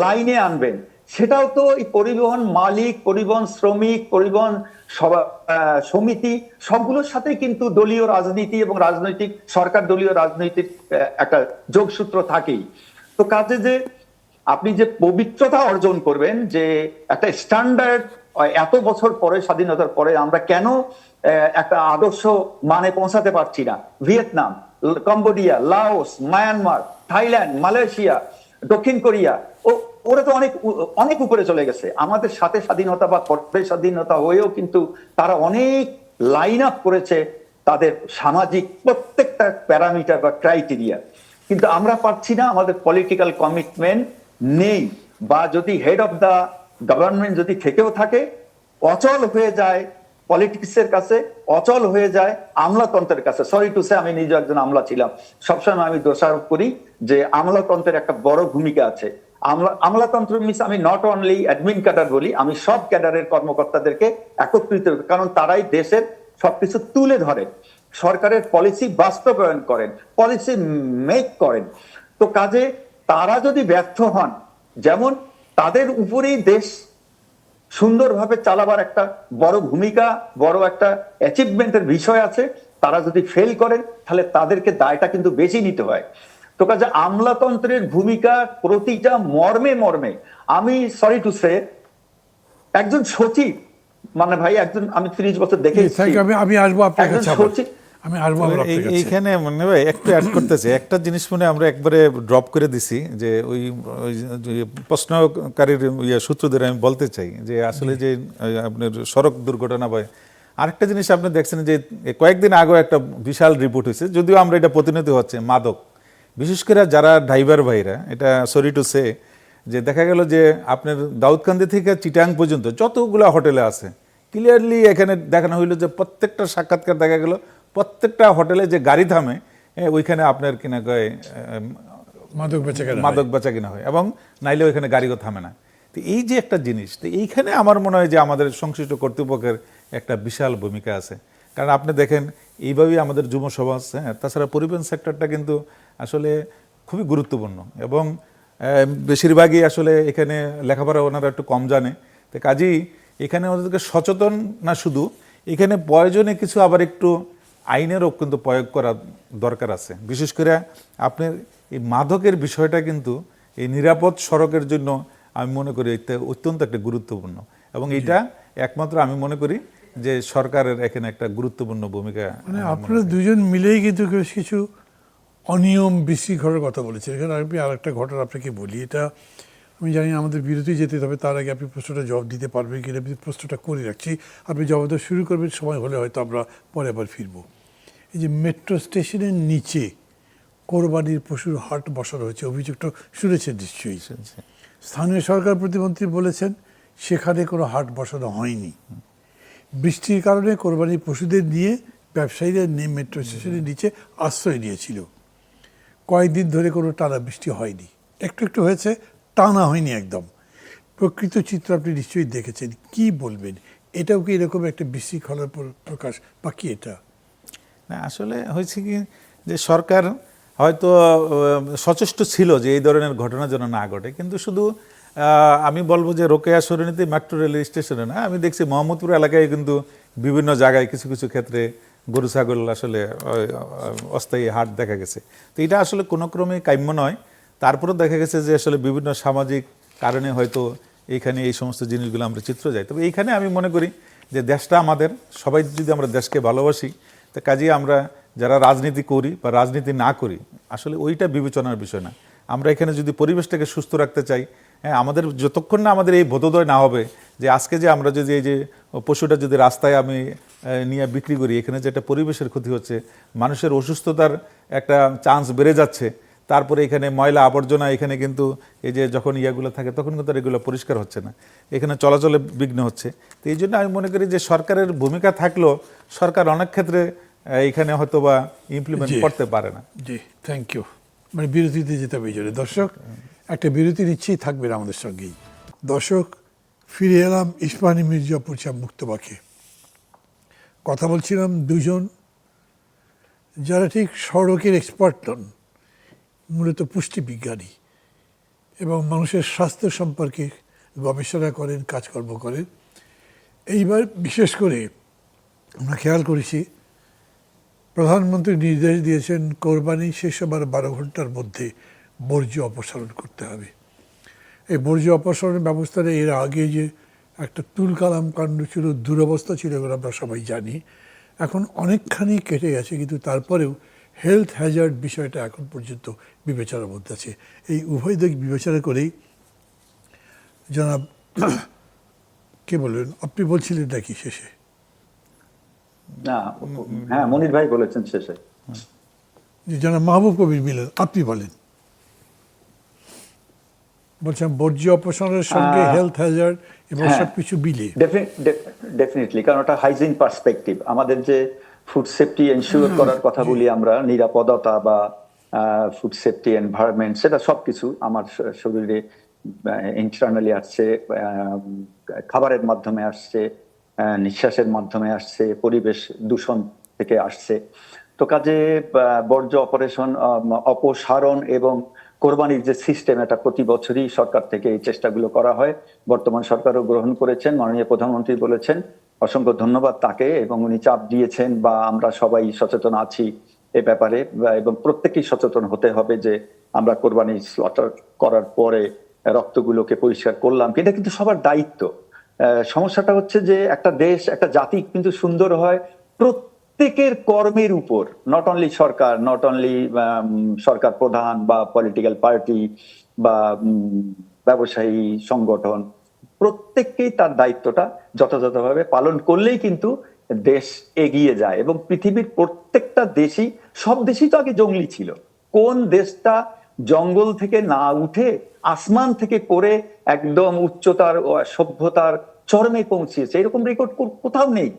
লাইনে আনবেন, সেটাও তো এই পরিবহন মালিক, পরিবহন শ্রমিক, পরিবহন সমিতি সবগুলোর সাথে কিন্তু দলীয় রাজনীতি এবং রাজনৈতিক সরকার দলীয় রাজনৈতিক একটা যোগসূত্র থাকেই। তো কাজে যে আপনি যে পবিত্রতা অর্জন করবেন, যে একটা স্ট্যান্ডার্ড এত বছর পরে, স্বাধীনতার পরে আমরা কেন একটা আদর্শ মানে পৌঁছাতে পারছি না? Vietnam, Cambodia, Laos, Myanmar, Thailand, Malaysia, দক্ষিণ কোরিয়া, ওরা তো অনেক উপরে চলে গেছে। আমাদের সাথে স্বাধীনতা বা পরে স্বাধীনতা হয়েও কিন্তু তারা অনেক লাইন আপ করেছে তাদের সামাজিক প্রত্যেকটা প্যারামিটার বা ক্রাইটেরিয়া, কিন্তু আমরা পাচ্ছি না। আমাদের পলিটিক্যাল কমিটমেন্ট নেই, বা যদি হেড অফ দা গভর্নমেন্ট যদি থেকেও থাকে, অচল হয়ে যায় পলিটিক্সের কাছে, অচল হয়ে যায় আমলাতন্ত্রের কাছে। সরি টু সে, আমি নিজে একজন আমলা ছিলাম, সবসময় আমি দোষারোপ করি যে আমলাতন্ত্রের একটা বড় ভূমিকা আছে। আমলাতন্ত্র মিনস আমি নট অনলি অ্যাডমিন ক্যাডার বলি, আমি সব ক্যাডারের কর্মকর্তাদেরকে একত্রিত, কারণ তারাই দেশের সবকিছু তুলে ধরে, সরকারের পলিসি বাস্তবায়ন করেন, পলিসি মেক করেন। তো কাজে তারা যদি ব্যর্থ হন, যেমন তাদের উপরেই দেশ সুন্দরভাবে চালাবার একটা বড় ভূমিকা, বড় একটা অ্যাচিভমেন্টের বিষয় আছে, তারা যদি ফেল করেন তাহলে তাদেরকে দায়টা কিন্তু বেশি নিতে হয়। তো কাজে আমলাতন্ত্রের ভূমিকা প্রতিটা মর্মে মর্মে, আমি সরি টু সে একজন সচিব মানে ভাই, একজন আমি 30 বছর দেখেছি। আমি আসবো আপনার একজন কাছে, সচিব, আমি আসবো আপনার কাছে। এইখানে মনে হয় একটু অ্যাড করতেছে একটা জিনিস, মনে আমরা একবারে ড্রপ করে দিছি, যে ওই প্রশ্নকারীর সূত্র ধরে আমি বলতে চাই যে আসলে যে আপনার সড়ক দুর্ঘটনা বা আরেকটা জিনিস আপনি দেখছেন যে কয়েকদিন আগে একটা বিশাল রিপোর্ট হয়েছে, যদিও আমরা এটা প্রতিনিধি হচ্ছে মাদক, বিশেষ করে যারা ড্রাইভার ভাইরা, এটা সরি টু সে, যে দেখা গেল যে আপনার দাউদকান্দি থেকে চিটাং পর্যন্ত যতগুলো হোটেলে আছে, ক্লিয়ারলি এখানে দেখানো হইলো যে প্রত্যেকটা সাক্ষাৎকার দেখা গেল প্রত্যেকটা হোটেলে যে গাড়ি থামে ওইখানে আপনার কিনা কয় মাদক বেচা কিনা হয়, এবং নাইলে ওইখানে গাড়িও থামে না। তো এই যে একটা জিনিস, তো এইখানে আমার মনে হয় যে আমাদের সংশ্লিষ্ট কর্তৃপক্ষের একটা বিশাল ভূমিকা আছে। কারণ আপনি দেখেন এইভাবেই আমাদের যুব সমাজ, তাছাড়া পরিবহন সেক্টরটা কিন্তু আসলে খুবই গুরুত্বপূর্ণ, এবং বেশিরভাগই আসলে এখানে লেখাপড়া ওনারা একটু কম জানে। তো কাজেই এখানে ওদেরকে সচেতন না, শুধু এখানে প্রয়োজনে কিছু আবার একটু আইনেরও কিন্তু প্রয়োগ করা দরকার আছে। বিশেষ করে আপনার এই মাদকের বিষয়টা কিন্তু এই নিরাপদ সড়কের জন্য আমি মনে করি এটা অত্যন্ত একটা গুরুত্বপূর্ণ, এবং এটা একমাত্র আমি মনে করি যে সরকারের এখানে একটা গুরুত্বপূর্ণ ভূমিকা। মানে আপনারা দুজন মিলেই কিন্তু বেশ কিছু অনিয়ম বিশৃঙ্খলার কথা বলেছেন। এখানে আমি আরেকটা ঘটনা আপনাকে বলি। এটা আমি জানি না আমাদের বিরতি যেতে হবে, তার আগে আপনি প্রশ্নটা জবাব দিতে পারবেন কিনা আমি প্রশ্নটা করে রাখছি। আপনি জবাব দেওয়া শুরু করবেন, সময় হলে হয়তো আমরা পরে আবার ফিরবো। এই যে মেট্রো স্টেশনের নিচে কোরবানির পশুর হাট বসানো হয়েছে, অভিযোগটা শুনেছেন নিশ্চয়ই। স্থানীয় সরকার প্রতিমন্ত্রী বলেছেন সেখানে কোনো হাট বসানো হয়নি। বৃষ্টির কারণে কোরবানির পশুদের নিয়ে ব্যবসায়ীরা মেট্রো স্টেশনের নিচে আশ্রয় নিয়েছিল। কয়েকদিন ধরে কোনো টানা বৃষ্টি হয়নি, একটু একটু হয়েছে, টানা হয়নি একদম। প্রকৃত চিত্র আপনি নিশ্চয়ই দেখেছেন, কি বলবেন? এটাও কি এরকম একটা বিশৃঙ্খলার প্রকাশ বা কি এটা? না, আসলে হয়েছে কি যে সরকার হয়তো সচেষ্ট ছিল যে এই ধরনের ঘটনা যেন না ঘটে, কিন্তু শুধু আমি বলবো যে রোকেয়া সরণিতে মেট্রো রেল স্টেশনে না, আমি দেখছি মোহাম্মদপুর এলাকায় কিন্তু বিভিন্ন জায়গায় কিছু কিছু ক্ষেত্রে গরু ছাগল আসলে অস্থায়ী হাট দেখা গেছে। তো এটা আসলে কোনো ক্রমে কাম্য নয়। তারপরেও দেখা গেছে যে আসলে বিভিন্ন সামাজিক কারণে হয়তো এইখানে এই সমস্ত জিনিসগুলো আমরা চিত্র যাই। তবে এইখানে আমি মনে করি যে দেশটা আমাদের, সবাই যদি আমরা দেশকে ভালোবাসি, তো কাজেই আমরা যারা রাজনীতি করি বা রাজনীতি না করি আসলে ওইটা বিবেচনার বিষয় না। আমরা এখানে যদি পরিবেশটাকে সুস্থ রাখতে চাই, হ্যাঁ, আমাদের যতক্ষণ না আমাদের এই বোধোদয় না হবে যে আজকে যে আমরা যদি এই যে পশুটা যদি রাস্তায় আমি নিয়ে বিক্রি করি, এখানে যে একটা পরিবেশের ক্ষতি হচ্ছে, মানুষের অসুস্থতার একটা চান্স বেড়ে যাচ্ছে, তারপরে এখানে ময়লা আবর্জনা, এখানে কিন্তু এই যে যখন ইয়াগুলো থাকে তখন কিন্তু এগুলো পরিষ্কার হচ্ছে না, এখানে চলাচলে বিঘ্ন হচ্ছে। তো এই জন্য আমি মনে করি যে সরকারের ভূমিকা থাকলেও সরকার অনেক ক্ষেত্রে এইখানে হয়তো বা ইমপ্লিমেন্ট করতে পারে না। জি, থ্যাংক ইউ। মানে বিরতিতে যেতে হবে এই জন্য। দর্শক, একটা বিরতি নিচ্ছেই থাকবেন আমাদের সঙ্গেই। দর্শক, ফিরে এলাম ইস্পাহানী মির্জাপুর চা মুক্তবাকে। কথা বলছিলাম দুজন যারা ঠিক সড়কের এক্সপার্ট নন, মূলত পুষ্টিবিজ্ঞানী এবং মানুষের স্বাস্থ্য সম্পর্কে গবেষণা করেন, কাজকর্ম করেন। এইবার বিশেষ করে আমরা খেয়াল করেছি প্রধানমন্ত্রী নির্দেশ দিয়েছেন কোরবানি শেষ হবার 12 ঘন্টার মধ্যে বর্জ্য অপসারণ করতে হবে। এই বর্জ্য অপসারণের ব্যবস্থাটা এর আগে যে একটা তুলকালাম কাণ্ড ছিল, দুরবস্থা ছিল, এগুলো আমরা সবাই জানি। এখন অনেকখানি কেটে গেছে, কিন্তু তারপরেও হেলথ হ্যাজার্ড বিষয়টা এখন পর্যন্ত বিবেচনার মধ্যে আছে। এই উভয় দিক বিবেচনা করেই জনাব কে বলবেন, আপনি বলছিলেন নাকি শেষে? না, হ্যাঁ, মনির ভাই বলেছেন শেষে। যে জনাব মাহবুব কবির মিলন, আপনি বলেন। বলছেন বর্জ্য অপসারণের সঙ্গে হেলথ হ্যাজার্ড এবং সবকিছু মিলে। ডেফিনেটলি, কারণ ওটা হাইজিন পার্সপেক্টিভ। আমাদের যে ফুড সেফটি এনশিওর করার কথা বলি আমরা, নিরাপদতা বা ফুড সেফটি এনভায়রনমেন্ট, সেটা সবকিছু আমার শরীরে ইন্টারনালি আসছে, খাবারের মাধ্যমে আসছে, নিঃশ্বাসের মাধ্যমে আসছে, পরিবেশ দূষণ থেকে আসছে। তো কাজে বর্জ্য অপসারণ এবং কোরবানির যে সিস্টেম, এটা প্রতি বছরই সরকার থেকে এই চেষ্টাগুলো করা হয়। বর্তমান সরকারও গ্রহণ করেছেন, মাননীয় প্রধানমন্ত্রী বলেছেন, অসংখ্য ধন্যবাদ তাকে, এবং উনি চাপ দিয়েছেন বা আমরা সবাই সচেতন আছি এ ব্যাপারে, এবং প্রত্যেকেই সচেতন হতে হবে যে আমরা কোরবানি স্লটার করার পরে রক্তগুলোকে পরিষ্কার করলাম, এটা কিন্তু সবার দায়িত্ব। সমস্যাটা হচ্ছে যে একটা দেশ, একটা জাতি কিন্তু সুন্দর হয় প্রত্যেকের কর্মের উপর, নট অনলি সরকার, নট অনলি সরকার প্রধান বা পলিটিক্যাল পার্টি বা ব্যবসায়ী সংগঠন, প্রত্যেককেই তার দায়িত্বটা যথাযথভাবে পালন করলেই কিন্তু দেশ এগিয়ে যায়। এবং পৃথিবীর প্রত্যেকটা দেশই, সব দেশই তো আগে জঙ্গলি ছিল। কোন দেশটা জঙ্গল থেকে না উঠে আসমান থেকে করে একদম উচ্চতার সভ্যতার চরমে পৌঁছিয়েছে? এরকম রেকর্ড কোথাও নেই।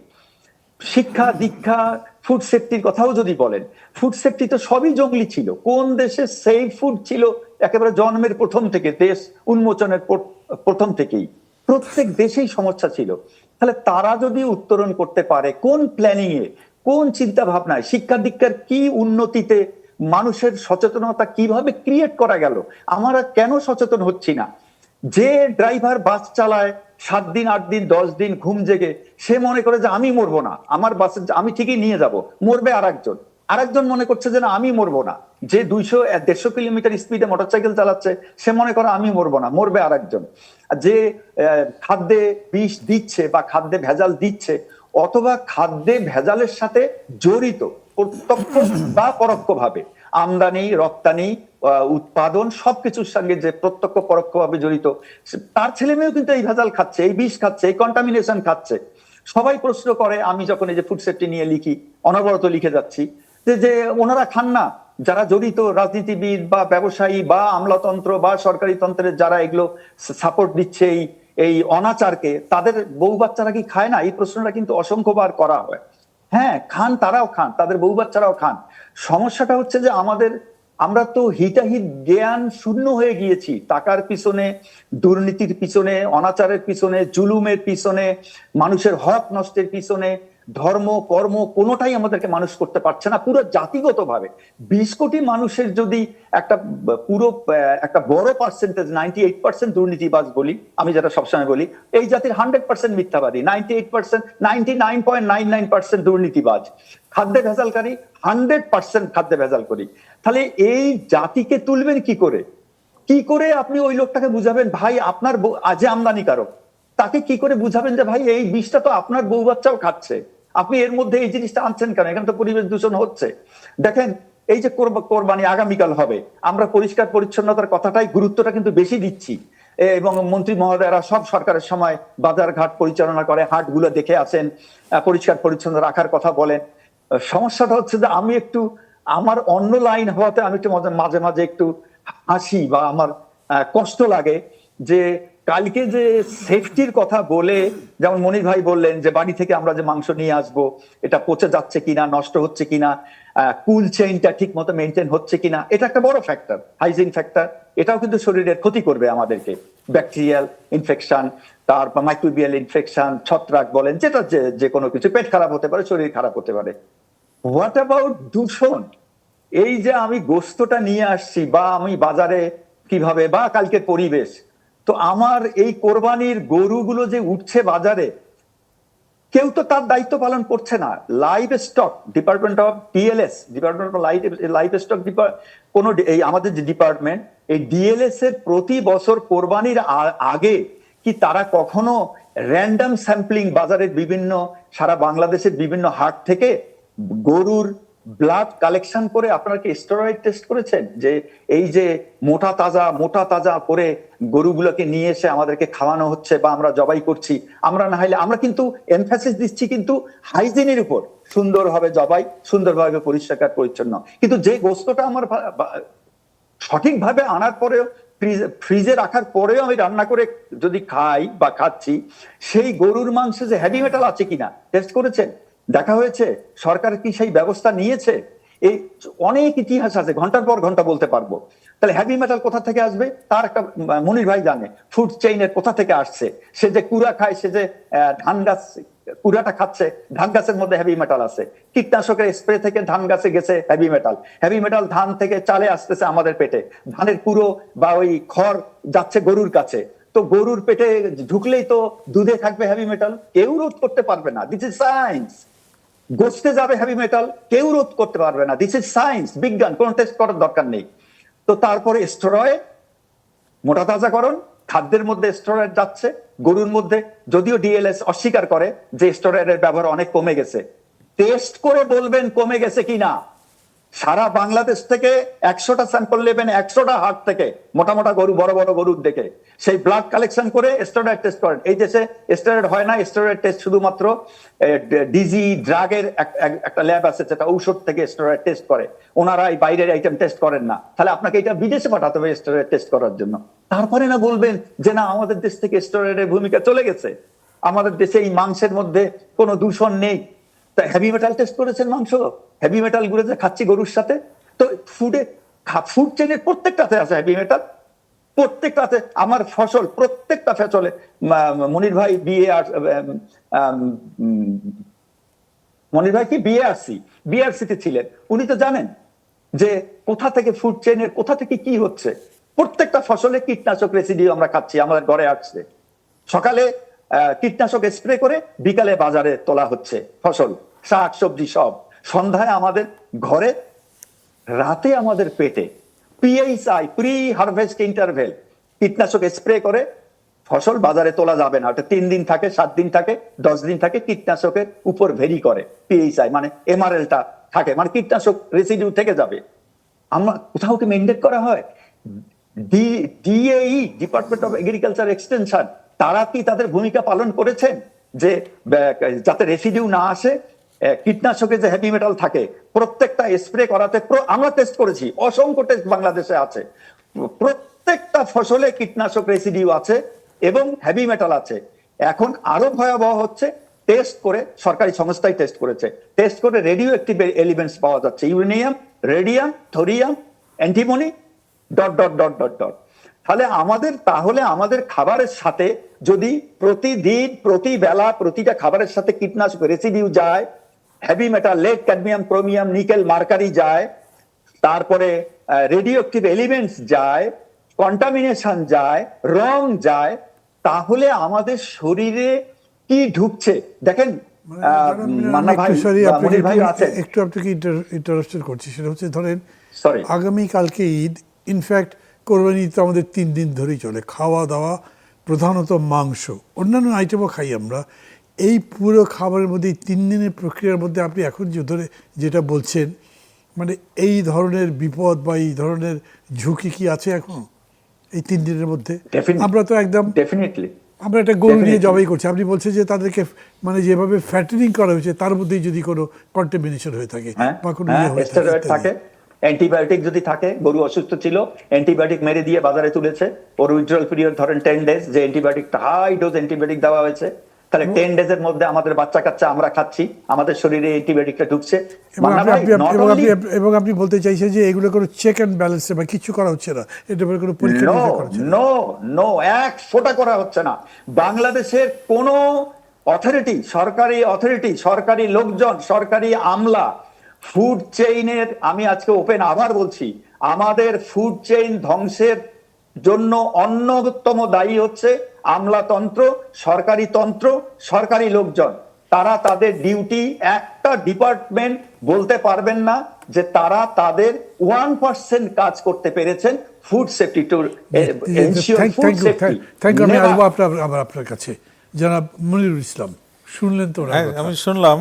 শিক্ষা, দীক্ষা, ফুড সেফটির কথাও যদি বলেন, ফুড সেফটি তো সবই জঙ্গলি ছিল। কোন দেশে সেফ ফুড ছিল একেবারে জন্মের প্রথম থেকে, দেশ উন্মোচনের প্রথম থেকেই প্রত্যেক দেশেই সমস্যা ছিল। তাহলে তারা যদি উত্তরণ করতে পারে, কোন প্ল্যানিং এ, কোন চিন্তা ভাবনায়, শিক্ষা দীক্ষার কি উন্নতিতে, মানুষের সচেতনতা কিভাবে ক্রিয়েট করা গেল, আমরা কেন সচেতন হচ্ছি না? যে ড্রাইভার বাস চালায় 7 দিন 8 দিন 10 দিন ঘুম জেগে, সে মনে করে যে আমি মরবো না, আমার বাসে আমি ঠিকই নিয়ে যাব, মরবে আরেকজন মনে করছে যে না আমি মরবো না। যে 200-150 কিলোমিটার স্পিডে মোটরসাইকেল চালাচ্ছে, সে মনে করে আমি মরবো না, মরবে আরেকজন। যে খাদ্যে বিষ দিচ্ছে বা খাদ্যে ভেজাল দিচ্ছে, অথবা খাদ্যে ভেজালের সাথে জড়িত প্রত্যক্ষ বা পরোক্ষভাবে আমদানি রপ্তানি উৎপাদন সবকিছুর সঙ্গে যে প্রত্যক্ষ পরোক্ষভাবে জড়িত, তার ছেলে মেয়েও কিন্তু এই ভেজাল খাচ্ছে, এই বিষ খাচ্ছে, এই কন্টামিনেশন খাচ্ছে। সবাই প্রশ্ন করে, আমি যখন এই যে ফুড সেফটি নিয়ে লিখি, অনবরত লিখে যাচ্ছি, যে ওনারা খান না, যারা জড়িত রাজনীতিবিদ বা ব্যবসায়ী বা আমলাতন্ত্র বা সরকারি তন্ত্রের যারা এগুলো সাপোর্ট দিচ্ছে এই অনাচারকে, তাদের বউ বাচ্চারা কি খায় না? এই প্রশ্নটা কিন্তু অসংখ্যবার করা হয়। হ্যাঁ খান, তারাও খান, তাদের বউ বাচ্চারাও খান। সমস্যাটা হচ্ছে যে আমরা তো হিতাহিত জ্ঞান শূন্য হয়ে গিয়েছি। টাকার পিছনে, দুর্নীতির পিছনে, অনাচারের পিছনে, জুলুমের পিছনে, মানুষের হক নষ্টের পিছনে, ধর্ম কর্ম কোনোটাই আমাদেরকে মানুষ করতে পারছে না পুরো জাতিগতভাবে। 20 কোটি মানুষের যদি একটা পুরো একটা বড় পার্সেন্টেজ 98% দুর্নীতিবাজ বলি, আমি যেটা সবসময় বলি, এই জাতির 100% মিথ্যাবাদী, 98%, 99.99% দুর্নীতিবাজ, খাদ্যে ভেজালকারী 100% খাদ্যে ভেজাল করি। তাহলে এই জাতিকে তুলবেন কি করে? কি করে আপনি ওই লোকটাকে বুঝাবেন ভাই আপনার যে আমদানিকারক, তাকে কি করে বুঝাবেন যে ভাই এই বিষটা তো আপনার বউ বাচ্চাও খাচ্ছে, আপনি এর মধ্যে এই জিনিসটা আনছেন কেন? এখানে তো পরিবেশ দূষণ হচ্ছে। দেখেন এই যে কোরবানি আগামীকাল হবে, আমরা পরিষ্কার পরিচ্ছন্নতার কথাটাই গুরুত্বটা কিন্তু বেশি দিচ্ছি, এবং মন্ত্রী মহোদয়রা সব সরকারের সময় বাজার ঘাট পরিচালনা করে, হাটগুলো দেখে আসেন, পরিষ্কার পরিচ্ছন্ন রাখার কথা বলেন। সমস্যাটা হচ্ছে যে আমি একটু আমার অন্য লাইন হওয়াতে আমি একটু মাঝে মাঝে একটু হাসি বা আমার কষ্ট লাগে যে কালকে যে সেফটির কথা বলে, যেমন মনির ভাই বললেন যে বাড়ি থেকে আমরা যে মাংস নিয়ে আসব, এটা পচে যাচ্ছে কিনা, নষ্ট হচ্ছে কিনা, কুল চেইনটা ঠিক মতো মেনটেন হচ্ছে কিনা, এটা একটা বড় ফ্যাক্টর, হাইজিন ফ্যাক্টর। এটাও কিন্তু শরীরের ক্ষতি করবে আমাদেরকে, ব্যাকটেরিয়াল ইনফেকশন, তারপর মাইক্রোবিয়াল ইনফেকশন, ছত্রাক বলেন, যেটা যে কোনো কিছু, পেট খারাপ হতে পারে, শরীর খারাপ হতে পারে। হোয়াট অ্যাবাউট দূষণ? এই যে আমি গোস্তটা নিয়ে আসছি বা আমি বাজারে কিভাবে, বা কালকের পরিবেশ, তো আমার এই কোরবানির গরুগুলো যে উঠছে বাজারে, কেউ তো তার দায়িত্ব পালন করছে না। Live stock department of DLS, department of live stock, কোন এই আমাদের যে ডিপার্টমেন্ট, এই ডিএলএস এর প্রতি বছর কোরবানির আগে কি তারা কখনো র্যান্ডম স্যাম্পলিং বাজারের বিভিন্ন, সারা বাংলাদেশের বিভিন্ন হাট থেকে গরুর ব্লাড কালেকশন করে আপনারা কি স্টেরয়েড টেস্ট করেছেন? যে এই যে মোটা তাজা করে গরুগুলোকে নিয়ে এসে আমাদেরকে খাওয়ানো হচ্ছে বা আমরা জবাই করছি, আমরা না হলে আমরা কিন্তু এমফাসিস দিচ্ছি কিন্তু হাইজিনের উপর, সুন্দরভাবে জবাই, সুন্দরভাবে পরিষ্কার পরিচ্ছন্ন, কিন্তু যে গোস্তটা আমার সঠিকভাবে আনার পরেও, ফ্রিজে রাখার পরেও আমি রান্না করে যদি খাই বা খাচ্ছি, সেই গরুর মাংসে যে হেভি মেটাল আছে কিনা টেস্ট করেছেন? দেখা হয়েছে? সরকার কি সেই ব্যবস্থা নিয়েছে? এই অনেক ইতিহাস আছে, ঘন্টার পর ঘন্টা বলতে পারবো। তাহলে হেভি মেটাল কোথা থেকে আসবে? তার একটা মনির ভাই জানে ফুড চেইনের কোথা থেকে আসছে। সে যে কুড়া খায়, সে যে ধান গাছ কুড়াটা খাচ্ছে, ধান গাছের মধ্যে হেভি মেটাল আছে। কীটনাশকের স্প্রে থেকে ধান গাছে গেছে হেভি মেটাল ধান থেকে চালে আসতেছে আমাদের পেটে, ধানের কুড়ো বা ওই খড় যাচ্ছে গরুর কাছে, তো গরুর পেটে ঢুকলেই তো দুধে থাকবে হেভি মেটাল, কেউ রোধ করতে পারবে না। This is science. গোস্তে যাবে হেভি মেটাল, কেউ রোধ করতে পারবে না। দিস ইজ সায়েন্স, বিজ্ঞান, কোনো টেস্ট করার দরকার নেই। তো তারপরে স্টেরয়েড, মোটা তাজাকরণ, খাদ্যের মধ্যে স্টেরয়েড যাচ্ছে, গরুর মধ্যে, যদিও ডিএলএস অস্বীকার করে যে স্টেরয়েডের ব্যবহার অনেক কমে গেছে। টেস্ট করে বলবেন কমে গেছে কিনা। সারা বাংলাদেশ থেকে 100টা স্যাম্পল নেবেন, 100টা হাট থেকে, মোটা গরু, বড় গরুর দেখে সেই ব্লাড কালেকশন করে স্টেরয়েড টেস্ট করেন। এই দেশে স্টেরয়েড হয় না, স্টেরয়েড টেস্ট শুধুমাত্র ডিজি ড্রাগের একটা ল্যাব আছে যেটা ঔষধ থেকে স্টেরয়েড টেস্ট করে, ওনারা এই বাইরের আইটেম টেস্ট করেন না। তাহলে আপনাকে এটা বিদেশে পাঠাতে হবে স্টেরয়েড টেস্ট করার জন্য। তারপরে না বলবেন যে না আমাদের দেশ থেকে স্টেরয়েডের ভূমিকা চলে গেছে, আমাদের দেশে এই মাংসের মধ্যে কোনো দূষণ নেই। তা হেভি মেটাল টেস্ট করেছেন মাংস? হেভি মেটাল গুলো যে খাচ্ছি গরুর সাথে, তো ফুড চেইনের প্রত্যেকটাতে আছে হেভি মেটাল, প্রত্যেকটাতে। আমার ফসল প্রত্যেকটা ফসলে, মনির ভাই মনির ভাই কি বিএআরসি তে ছিলেন, উনি তো জানেন যে কোথা থেকে ফুড চেইনের কোথা থেকে কি হচ্ছে। প্রত্যেকটা ফসলে কীটনাশক রেসিডিউ আমরা খাচ্ছি, আমাদের ঘরে আসছে। সকালে কীটনাশক স্প্রে করে বিকালে বাজারে তোলা হচ্ছে ফসল, শাক সবজি সব। সন্ধ্যায় আমাদের ঘরে, রাতে আমাদের পেটে। পিএইচআই, প্রি হারভেস্ট ইন্টারভেল, কীটনাশক স্প্রে করে ফসল বাজারে তোলা যাবে না, ওটা 3 দিন থাকে, 7 দিন থাকে, 10 দিন থাকে, কীটনাশকের উপর ভেরি করে। পিএইচআই মানে এমআরএলটা থাকে, মানে কীটনাশক রেসিডিউ থেকে যাবে। আমরা কোথাও কি মেনটেন করা হয়? ডিএই, ডিপার্টমেন্ট অফ এগ্রিকালচার এক্সটেনশন, তারা কি তাদের ভূমিকা পালন করেছেন যে যাতে রেসিডিউ না আসে? কীটনাশকে যে হেভি মেটাল থাকে প্রত্যেকটা স্প্রে করাতে, আমরা টেস্ট করেছি, অসংখ্য টেস্ট বাংলাদেশে আছে, প্রত্যেকটা ফসলে কীটনাশক রেসিডিউ আছে এবং হেভি মেটাল আছে। এখন আরো ভয়াবহ হচ্ছে, টেস্ট করে, সরকারি সংস্থায় টেস্ট করেছে, টেস্ট করে রেডিও অ্যাক্টিভ এলিমেন্টস পাওয়া যাচ্ছে, uranium, radium, thorium, antimony, dot dot dot dot dot. তাহলে আমাদের খাবারের সাথে যদি প্রতিদিন, প্রতি বেলা, প্রতিটা খাবারের সাথে কীটনাশক রেসিডিউ যায়, heavy metal, lead, cadmium, chromium, nickel, mercury যায়, তারপরে রেডিও অ্যাক্টিভ এলিমেন্টস যায়, কন্টামিনেশন যায়, রং যায়, তাহলে আমাদের শরীরে কি ঢুকছে দেখেন। মান্না ভাই, মনির ভাই আছে, একটু আপনাকে ইন্টারাপ্ট করছি, সেটা হচ্ছে ধরেন সরি, আগামীকালকে ঈদ, ইনফ্যাক্ট কোরবানি ঈদ তো আমাদের 3 দিন ধরেই চলে, খাওয়া দাওয়া প্রধানত মাংস, অন্যান্য আইটেমও খাই আমরা। এই পুরো খাবারের মধ্যে, এই 3 দিনের প্রক্রিয়ার মধ্যে আপনি এখন যে ধরে যেটা বলছেন, মানে এই ধরনের বিপদ বা এই ধরনের ঝুঁকি কি আছে এখন এই 3 দিনের মধ্যে? আমরা তো একদম ডেফিনেটলি আমরা একটা গরু নিয়ে জবাই করছি, আপনি বলছেন যে তাদেরকে মানে যেভাবে ফ্যাটেনিং করা হয়েছে তার মধ্যেই যদি কোনো কন্টামিনেশন হয়ে থাকে বা কোনো ইয়ে হয়ে থাকে, অ্যান্টিবায়োটিক যদি থাকে, গরু অসুস্থ ছিল, অ্যান্টিবায়োটিক মেরে দিয়ে বাজারে তুলেছে, ওর উইথড্রল পিরিয়ড ধরেন 10 ডেজ, যে অ্যান্টিবায়োটিকটা হাই ডোজ অ্যান্টিবায়োটিক দেওয়া হয়েছে, তাহলে 10 ডেজের মধ্যে আমাদের বাচ্চা কাচ্চা আমরা খাচ্ছি, আমাদের শরীরে অ্যান্টিবায়োটিকটা ঢুকছে। এবং আপনি বলতে চাইছেন যে এগুলো কোনো চেক অ্যান্ড ব্যালেন্সে বা কিছু করা হচ্ছে না, এটা কোনো পরীক্ষা করা হচ্ছে না? নো, এক ফোঁটা করা হচ্ছে না। বাংলাদেশের কোনো অথরিটি, সরকারি লোকজন, সরকারি আমলা, ফুড চেইনের, আমি আজকে ওপেন আবার বলছি, আমাদের ফুড চেইন ধ্বংসের জন্য অন্যতম দায়ী হচ্ছে আমলাতন্ত্র, সরকারি তন্ত্র, সরকারি লোকজন। তারা তাদের ডিউটি, একটা ডিপার্টমেন্ট বলতে পারবেন না যে তারা তাদের 1% কাজ করতে পেরেছেন food safety to ensure food safety. Thank you. আমি আসবো আপনার কাছে, জনাব মনিরুল ইসলাম, শুনলেন তো? আমি শুনলাম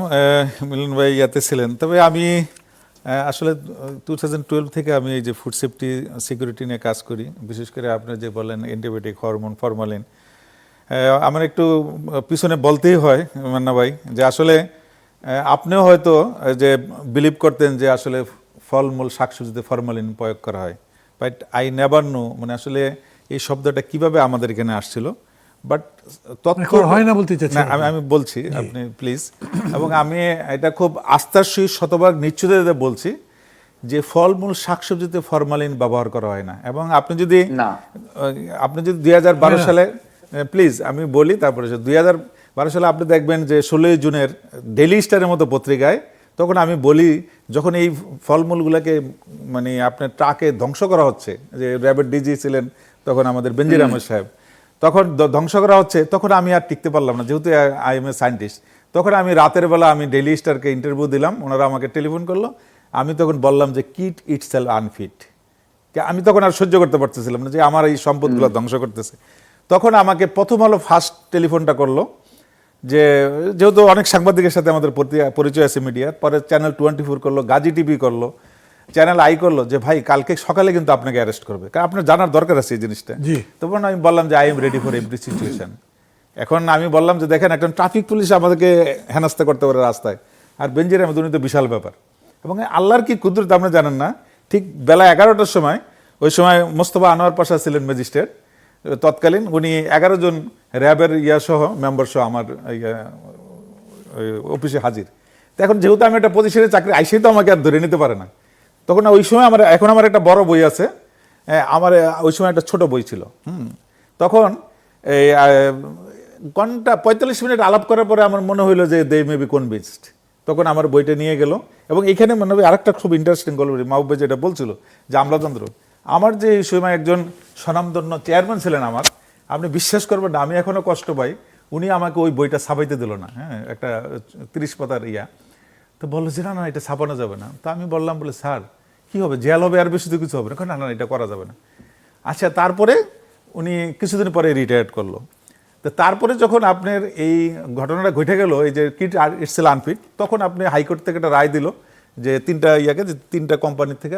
মিলন ভাই ইয়াতে ছিলেন, তবে আমি আসলে 2012 থেকে আমি এই যে ফুড সেফটি সিকিউরিটি নিয়ে কাজ করি, বিশেষ করে আপনি যে বলেন অ্যান্টিবায়োটিক, হরমোন, ফরমালিন, আমার একটু পিছনে বলতেই হয় মান্না ভাই যে আসলে আপনিও হয়তো যে বিলিভ করতেন যে আসলে ফলমূল, শাকসবজিতে ফরমালিন প্রয়োগ করা হয়, বাট আই নেভার নো মানে আসলে এই শব্দটা কিভাবে আমাদের এখানে আসছিল। বাট তথ্য হয় না বলতে চাচ্ছি, আমি বলছি, আপনি প্লিজ, এবং আমি এটা খুব আস্থার সহিত শতভাগ নিশ্চিতভাবে বলছি যে ফলমূল, শাকসবজিতে ফরমালিন ব্যবহার করা হয় না। এবং আপনি যদি 2012 সালে, প্লিজ আমি বলি, তারপরে 2012 সালে আপনি দেখবেন যে 16 জুনের ডেইলি স্টারের মতো পত্রিকায়, তখন আমি বলি যখন এই ফলমূলগুলোকে মানে আপনার ট্রাকে ধ্বংস করা হচ্ছে, যে র্যাবের ডিজি ছিলেন তখন আমাদের বেনজির আহমেদ সাহেব, তখন ধ্বংস করা হচ্ছে, তখন আমি আর টিকতে পারলাম না, যেহেতু আই এম এ সায়েন্টিস্ট। তখন আমি রাতের বেলা আমি ডেইলি স্টারকে ইন্টারভিউ দিলাম, ওনারা আমাকে টেলিফোন করলো, আমি তখন বললাম যে কিট ইটসেলফ আনফিট। আমি তখন আর সহ্য করতে পারতেছিলাম না যে আমার এই সম্পদগুলো ধ্বংস করতেছে। তখন আমাকে প্রথম আলো ফার্স্ট টেলিফোনটা করলো, যে যেহেতু অনেক সাংবাদিকের সাথে আমাদের পরিচয় আছে মিডিয়ার, পরে চ্যানেল 24 করলো, গাজী টিভি করলো, চ্যানেল আই করলো যে ভাই কালকে সকালে কিন্তু আপনাকে অ্যারেস্ট করবে, কারণ আপনার জানার দরকার আছে এই জিনিসটা। তখন আমি বললাম যে I am ready for every situation. এখন আমি বললাম যে দেখেন একজন ট্রাফিক পুলিশ আমাদেরকে হেনস্থা করতে পারে রাস্তায়, আর বেনজির আহমেদ উনি তো বিশাল ব্যাপার। এবং আল্লাহর কি কুদরত আপনি জানেন না, ঠিক বেলা 11টার সময়, ওই সময় মোস্তফা আনোয়ার পাশা ছিলেন ম্যাজিস্ট্রেট তৎকালীন, উনি 11 জন র্যাবের সহ মেম্বার সহ আমার অফিসে হাজির। তো এখন যেহেতু আমি একটা পজিশনে চাকরি, আইসেই তো আমাকে আর ধরে নিতে পারে না। তখন ওই সময় এখন আমার একটা বড় বই আছে, আমার ওই সময় একটা ছোট বই ছিল। তখন এই ঘন্টা 45 মিনিট আলাপ করার পরে আমার মনে হইলো যে দে মে বি কনভিন্সড। তখন আমার বইটা নিয়ে গেল, এবং এখানে মনে হয় আরেকটা খুব ইন্টারেস্টিং গল্প, মাহবুব যেটা বলছিল যে আমলাতন্ত্র, আমার যে এই সময় একজন স্বনামধন্য চেয়ারম্যান ছিলেন আমার, আপনি বিশ্বাস করবেন না, আমি এখনো কষ্ট পাই, উনি আমাকে ওই বইটা ছাপাইতে দিল না। হ্যাঁ, একটা 30 পাতার তো বললো যে না এটা ছাপানো যাবে না। তো আমি বললাম, বলে স্যার কি হবে, জেল হবে, আর বেশি তো কিছু হবে না। না এটা করা যাবে না। আচ্ছা, তারপরে উনি কিছুদিন পরে রিটায়ার্ড করলো। তো তারপরে যখন আপনার এই ঘটনাটা ঘটে গেল, এই যে কিট ইটসেলফ আনফিট, তখন আপনি হাইকোর্ট থেকে একটা রায় দিল যে তিনটা কোম্পানির থেকে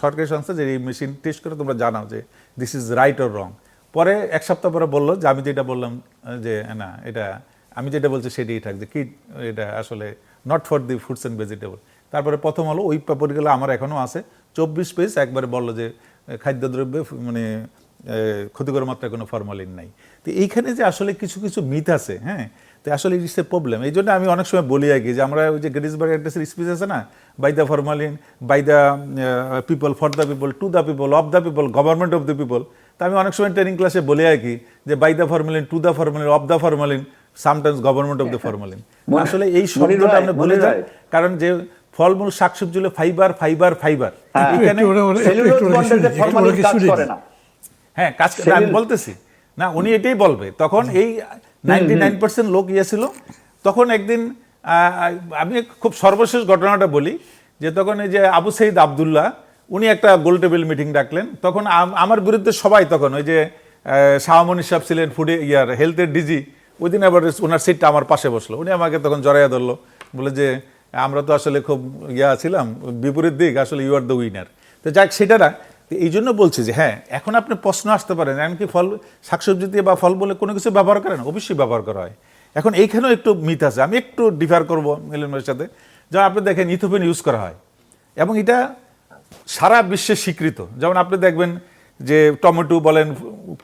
সরকারি সংস্থা যে এই মেশিন টেস্ট করে তোমরা জানাও যে this is right or wrong. পরে এক সপ্তাহ পরে বললো যে আমি যেটা বললাম যে না এটা আমি যেটা বলছি সেটাই থাকবে কি এটা আসলে not for the fruits and vegetable. তারপরে প্রথম হলো ওই পেপারগুলো আমার এখনও আছে 24 পেজ, একবারে বললো যে খাদ্যদ্রব্যে মানে ক্ষতিকর মাত্রায় কোনো ফরমালিন নাই। তো এইখানে যে আসলে কিছু কিছু মিথ আছে, হ্যাঁ, তো আসলে ইটস এ প্রবলেম। এই জন্য আমি অনেক সময় বলি আর কি যে আমরা ওই যে গেটিসবার্গ অ্যাড্রেসের স্পিচ আছে না, by the formalin, by the people, for the people, to the people, of the people, government of the people. তা আমি অনেক সময় ট্রেনিং ক্লাসে বলি আর কি যে by the formalin, to the formalin, of the formalin, sometimes government of the formalin. আসলে এই শব্দটা আমরা বলে যাই, কারণ যে ফলমূল শাকসবজি হলো ফাইবার ফাইবার ফাইবার, এখানে হ্যাঁ কাজ আমি বলতেছি না, উনি এটাই বলবে। তখন এই 99% লোক ছিল। তখন একদিন আমি খুব সর্বশেষ ঘটনাটা বলি যে তখন এই যে আবু সঈদ আবদুল্লাহ উনি একটা গোল টেবিল মিটিং ডাকলেন। তখন আমার বিরুদ্ধে সবাই, তখন ওই যে শাহমনি সাহেব ছিলেন ফুডে হেলথের ডিজি, ওই দিন আবার ওনার সিটটা আমার পাশে বসলো। উনি আমাকে তখন জড়াইয়া ধরলো, বলে যে আমরা তো আসলে খুব ছিলাম বিপরীত দিক, আসলে ইউ আর দ্য উইনার। তো যাক সেটা না, এই জন্য বলছি যে হ্যাঁ এখন আপনি প্রশ্ন আসতে পারেন এমনকি ফল শাকসবজিতে বা ফল বলে কোনো কিছু ব্যবহার করেন, অবশ্যই ব্যবহার করা হয়। এখন এইখানেও একটু মিথ আছে, আমি একটু ডিফার করবো মিলন ভাইয়ের সাথে। যেমন আপনি দেখেন ইথোপেন ইউজ করা হয় এবং এটা সারা বিশ্বে স্বীকৃত। যেমন আপনি দেখবেন যে টমেটো বলেন,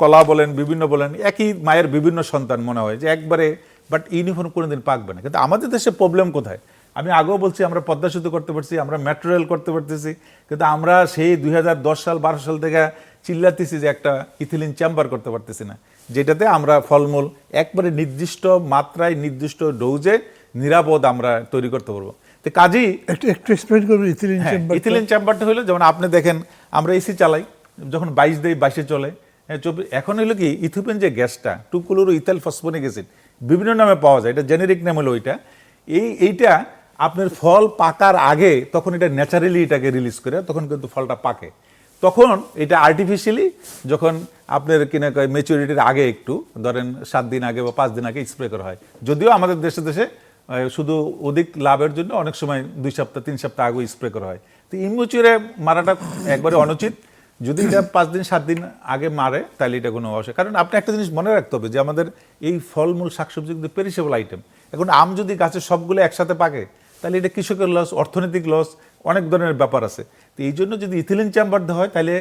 কলা বলেন, বিভিন্ন বলেন, একই মায়ের বিভিন্ন সন্তান মনে হয় যে একবারে, বাট ইউনিফর্ম কোনোদিন পাকবে না। কিন্তু আমাদের দেশে প্রবলেম কোথায়? আমি আগেও বলছি আমরা পদ্মা সেতু করতে পারছি, আমরা মেট্রো রেল করতে পারতেছি, কিন্তু আমরা সেই 2010 সাল 12 সাল থেকে চিল্লাতেছি যে একটা ইথিলিন চেম্বার করতে পারতেছি না, যেটাতে আমরা ফলমূল একবারে নির্দিষ্ট মাত্রায় নির্দিষ্ট ডোজে নিরাপদ আমরা তৈরি করতে পারবো। তো কাজেই একটু এক্সপ্লেইন করবেন ইথিলিন চেম্বার। ইথিলিন চেম্বারটা হলো যেমন আপনি দেখেন আমরা এসি চালাই, যখন 22 দেই 22-এ চলে। এখন হলো কি ইথোপেন যে গ্যাসটা, টুকুলোর ইথাইল ফসফোনিক অ্যাসিড বিভিন্ন নামে পাওয়া যায়, এটা জেনেরিক নাম হলো ওইটা। এইটা আপনার ফল পাকার আগে তখন এটা ন্যাচারালি এটাকে রিলিজ করে, তখন কিন্তু ফলটা পাকে। তখন এটা আর্টিফিশিয়ালি যখন আপনার কিনা ম্যাচুরিটির আগে একটু ধরেন 7 দিন আগে বা 5 দিন আগে স্প্রে করা হয়। যদিও আমাদের দেশে দেশে শুধু অধিক লাভের জন্য অনেক সময় 2 সপ্তাহ 3 সপ্তাহ আগে স্প্রে করা হয়। তো ইনম্যাচুরে মারাটা একবারে অনুচিত। যদি এটা 5 দিন 7 দিন আগে মারে তাহলে এটা কোনো অবশ্যই। কারণ আপনি একটা জিনিস মনে রাখতে হবে যে আমাদের এই ফলমূল শাকসবজি কিন্তু পেরিশেবল আইটেম। এখন আম যদি গাছের সবগুলো একসাথে পাকে তাহলে এটা কৃষকের লস, অর্থনৈতিক লস, অনেক ধরনের ব্যাপার আছে। তো এই জন্য যদি ইথিলিন চেম্বার দেওয়া হয় তাহলে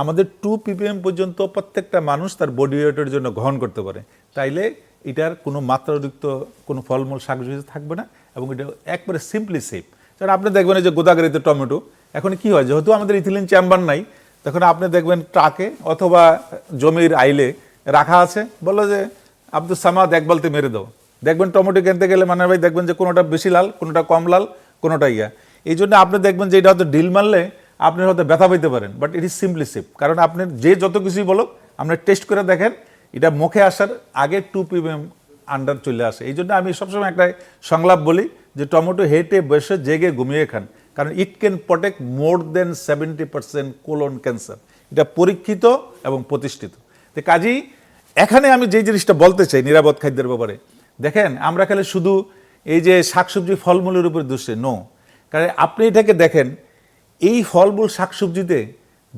আমাদের 2 ppm পর্যন্ত প্রত্যেকটা মানুষ তার বডি ওয়েটের জন্য গ্রহণ করতে পারে। তাইলে এটার কোনো মাত্রাতিরিক্ত কোনো ফলমূল শাকসবজি থাকবে না এবং এটা একবারে সিম্পলি সেফ। কারণ আপনি দেখবেন এই যে গোদাগাড়িতে টমেটো, এখন কি হয় যেহেতু আমাদের ইথিলিন চেম্বার নাই, তখন আপনি দেখবেন ট্রাকে অথবা জমির আইলে রাখা আছে, বললো যে আব্দুল সামাদ এক বালতি মেরে দাও। দেখবেন টমেটো কিনতে গেলে মানে ভাই দেখবেন যে কোনোটা বেশি লাল, কোনোটা কম লাল, কোনোটা এই জন্য আপনি দেখবেন যে এটা হয়তো ডিল মারলে আপনি হয়তো ব্যথা পাইতে পারেন, but it is simply safe. কারণ আপনি যে যত কিছুই বলো আপনি টেস্ট করে দেখেন এটা মুখে আসার আগে 2 ppm আন্ডার চলে আসে। এই জন্য আমি সবসময় একটা সংলাপ বলি যে টমেটো হেঁটে বসে জেগে ঘুমিয়ে খান, কারণ it can protect more then 70% colon cancer. এটা পরীক্ষিত এবং প্রতিষ্ঠিত। তো কাজেই এখানে আমি যে জিনিসটা বলতে চাই নিরাপদ খাদ্যের ব্যাপারে, দেখেন আমরা খালি শুধু এই যে শাকসবজি ফলমূলের উপর দোষে নো, কারণ আপনি এটাকে দেখেন এই ফলমূল শাকসবজিতে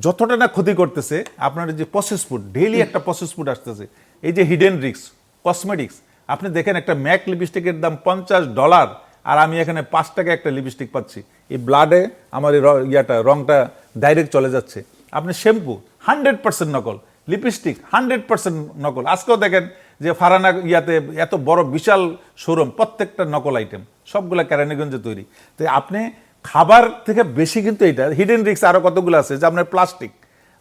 যতটা না ক্ষতি করতেছে আপনার যে প্রসেস ফুড, ডেইলি একটা প্রসেস ফুড আসতেছে, এই যে হিডেন রিস্ক কসমেটিক্স, আপনি দেখেন একটা ম্যাক লিপস্টিকের দাম $50 আর আমি এখানে 5 টাকা একটা লিপস্টিক পাচ্ছি। এই ব্লাডে আমার এই রংটা ডাইরেক্ট চলে যাচ্ছে। আপনি শ্যাম্পু 100% নকল, লিপস্টিক 100% নকল। আজকেও দেখেন যে ফারানা এত বড় বিশাল শোরুম, প্রত্যেকটা নকল আইটেম, সবগুলা কেরানীগঞ্জে তৈরি। তো আপনি খাবার থেকে বেশি কিন্তু এটা হিডেন রিস্ক আরও কতগুলো আছে, যে আপনার প্লাস্টিক,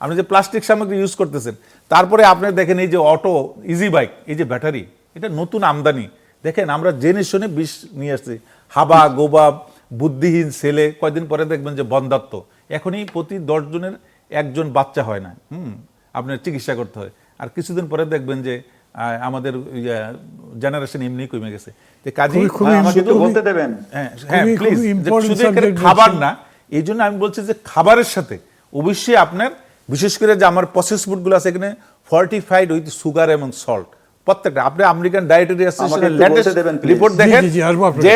আপনি যে প্লাস্টিক সামগ্রী ইউজ করতেছেন। তারপরে আপনি দেখেন এই যে অটো ইজি বাইক, এই যে ব্যাটারি, এটা নতুন আমদানি। দেখেন আমরা জেনে শুনে বিষ নিয়ে আসছি, হাবা গোবা বুদ্ধিহীন ছেলে, কয়দিন পরে দেখবেন যে বন্ধাত্ম। এখনই প্রতি 10 জনের 1 জন বাচ্চা হয় না, আপনার চিকিৎসা করতে হয়। আর কিছুদিন পরে দেখবেন যে আমাদের জেনারেশন এমনি কমে গেছে। বলতে দেবেন খাবার না, এই জন্য আমি বলছি যে খাবারের সাথে অবশ্যই আপনার বিশেষ করে যে আমার প্রসেস ফুডগুলো আছে এখানে ফর্টিফাইড উইথ সুগার এবং সল্ট প্রত্যেকটা। আপনি আমেরিকান ডায়েটারি অ্যাসোসিয়েশনের লেটেস্ট রিপোর্ট দেখেন যে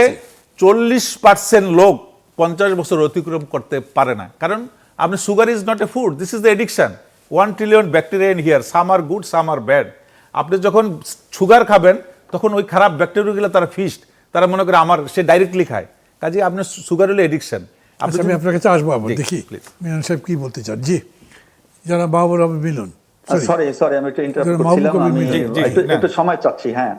40% লোক 50 বছর অতিক্রম করতে পারে না, কারণ আপনি sugar is not a food, this is the addiction. 1 trillion bacteria in here, some are good some are bad. আপনি যখন সুগার খাবেন তখন ওই খারাপ ব্যাকটেরিয়াগুলো তারা ফিস্ট, তারা মনে করে আমার, সে ডাইরেক্টলি খায়। কাজে আপনার সুগার হলো এডিকশন। আচ্ছা, আমি আপনার কাছে আসবো আবার, দেখি মিলন সাহেব কি বলতে চান। জি, যারা মাহবুব আহমেদ মিলন। সরি আমি একটু ইন্টারাপ্ট মাহবুব করছিলাম, কবির আমি মিলন। একটু সময় চাচ্ছি। হ্যাঁ,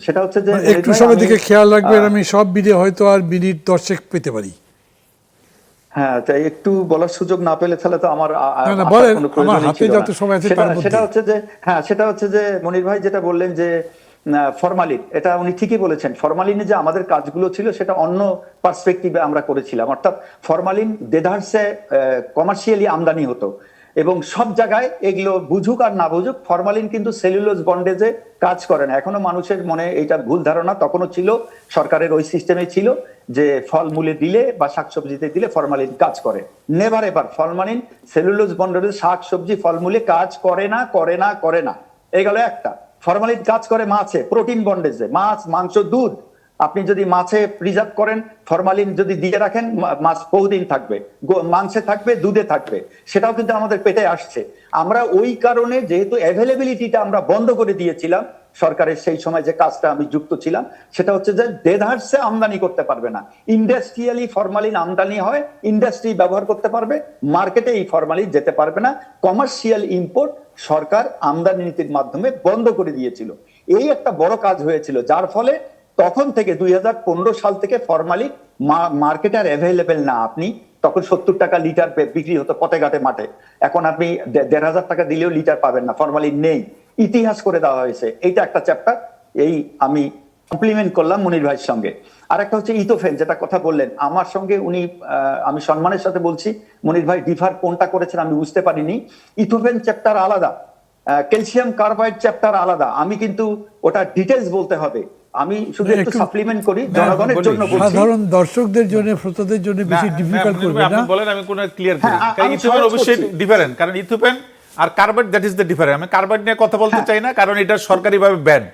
সেটা হচ্ছে যে একটু সময় দিকে খেয়াল রাখবেন, আমি সব ভিডিও হয়তো আর মিনিট 10 পেতে পারি। হ্যাঁ, তাই একটু বলার সুযোগ না পেলে তাহলে তো আমার না, বলেন, আমার হাতে যত সময় আছে তার মধ্যে। সেটা হচ্ছে যে মনির ভাই যেটা বললেন যে ফরমালিন, এটা উনি ঠিকই বলেছেন। ফরমালিনে যে আমাদের কাজগুলো ছিল সেটা অন্য পার্সপেক্টিভে আমরা করেছিলাম, অর্থাৎ ফরমালিন দেদারসে কমার্শিয়ালি আমদানি হতো এবং সব জায়গায় এগুলো বুঝুক আর না বুঝুক, ফরমালিন কিন্তু সেলুলোজ বন্ডেজে কাজ করে না। এখনো মানুষের মনে এটা ভুল ধারণা, তখনও ছিল, সরকারের ওই সিস্টেমে ছিল যে ফলমূলে দিলে বা শাকসবজিতে দিলে ফরমালিন কাজ করে। নেভার এভার ফরমালিন সেলুলোজ বন্ডেজে শাকসবজি ফলমূলে কাজ করে না, করে না, করে না। এই গেল একটা। ফরমালিন কাজ করে মাছে, প্রোটিন বন্ডেজে, মাছ, মাংস, দুধ। আপনি যদি মাছে প্রিজার্ভ করেন, ফরমালিন যদি দিয়ে রাখেন, মাছ বহুদিন থাকবে, মাংসে থাকবে, দুধে থাকবে। সেটাও কিন্তু আমাদের পেটে আসছে। আমরা ওই কারণে যেহেতু অ্যাভেলেবিলিটিটা আমরা বন্ধ করে দিয়েছিলাম, সরকারের সেই সময় যে কাজটা আমি যুক্ত ছিলাম, সেটা হচ্ছে যে দেদারসে আমদানি করতে পারবে না। ইন্ডাস্ট্রিয়ালি ফরমালিন আমদানি হয়, ইন্ডাস্ট্রি ব্যবহার করতে পারবে, মার্কেটে এই ফরমালিন যেতে পারবে না। কমার্শিয়াল ইম্পোর্ট সরকার আমদানি নীতির মাধ্যমে বন্ধ করে দিয়েছিল। এই একটা বড় কাজ হয়েছিল, যার ফলে তখন থেকে 2015 সাল থেকে ফরমালিন মার্কেটে আর অ্যাভেলেবেল না। আপনি তখন 70 টাকা লিটার বিক্রি হতো পথে ঘাটে মাঠে, এখন আপনি 1,500 টাকা দিলেও লিটার পাবেন না, ফরমালিন নেই। ইতিহাস করে দেওয়া হয়েছে। এইটা একটা চ্যাপ্টার, এই আমি কমপ্লিমেন্ট করলাম মনির ভাইয়ের সঙ্গে। আর একটা হচ্ছে ইথোফেন, যেটা কথা বললেন আমার সঙ্গে উনি, আমি সম্মানের সাথে বলছি, মনির ভাই ডিফার কোনটা করেছেন আমি বুঝতে পারিনি। ইথোফেন চ্যাপ্টার আলাদা, ক্যালসিয়াম কার্বাইড চ্যাপ্টার আলাদা। আমি কিন্তু ওটা ডিটেলস বলতে হবে, আমি শুধু একটু সাপ্লিমেন্ট করি জনগণের জন্য বলছি। সাধারণ দর্শকদের জন্য, শ্রোতাদের জন্য বেশি ডিফিকাল্ট করবে না। আপনি বলেন, আমি কোন ক্লিয়ার করি। কারণ ইথোপেন অবশ্যই ডিফারেন্ট, কারণ ইথোপেন আর carbide, that is the different. আমি কার্বাইড নিয়ে কথা বলতে চাই না, কারণ এটা সরকারিভাবে ব্যান।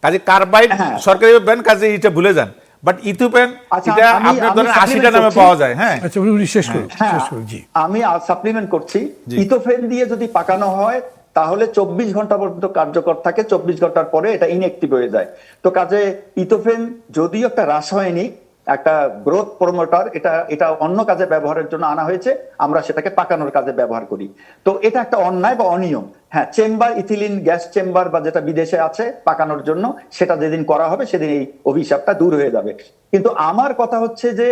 কাজে কার্বাইড সরকারিভাবে ব্যান, কাজে এটা ভুলে যান। বাট ইথোপেন এটা আপনার ধরেন 80টা নামে পাওয়া যায়। হ্যাঁ, আচ্ছা, উনি শেষ করুন, শেষ করুন। জি, আমি সাপ্লিমেন্ট করছি। ইথোফেন দিয়ে যদি পাকানো হয় তাহলে 24 ঘন্টা পর্যন্ত কার্যকর থাকে, 24 ঘন্টার পরে এটা ইনঅ্যাক্টিভ হয়ে যায়। তো কাজে ইথোফেন যদিও একটা রাসায়নিক, একটা গ্রোথ প্রমোটার, এটা অন্য কাজে ব্যবহারের জন্য আনা হয়েছে, আমরা সেটাকে পাকানোর কাজে ব্যবহার করি। তো এটা একটা অন্যায় বা অনিয়ম। হ্যাঁ, চেম্বার, ইথিলিন গ্যাস চেম্বার বা যেটা বিদেশে আছে পাকানোর জন্য, সেটা যেদিন করা হবে সেদিন এই অভিশাপটা দূর হয়ে যাবে। কিন্তু আমার কথা হচ্ছে যে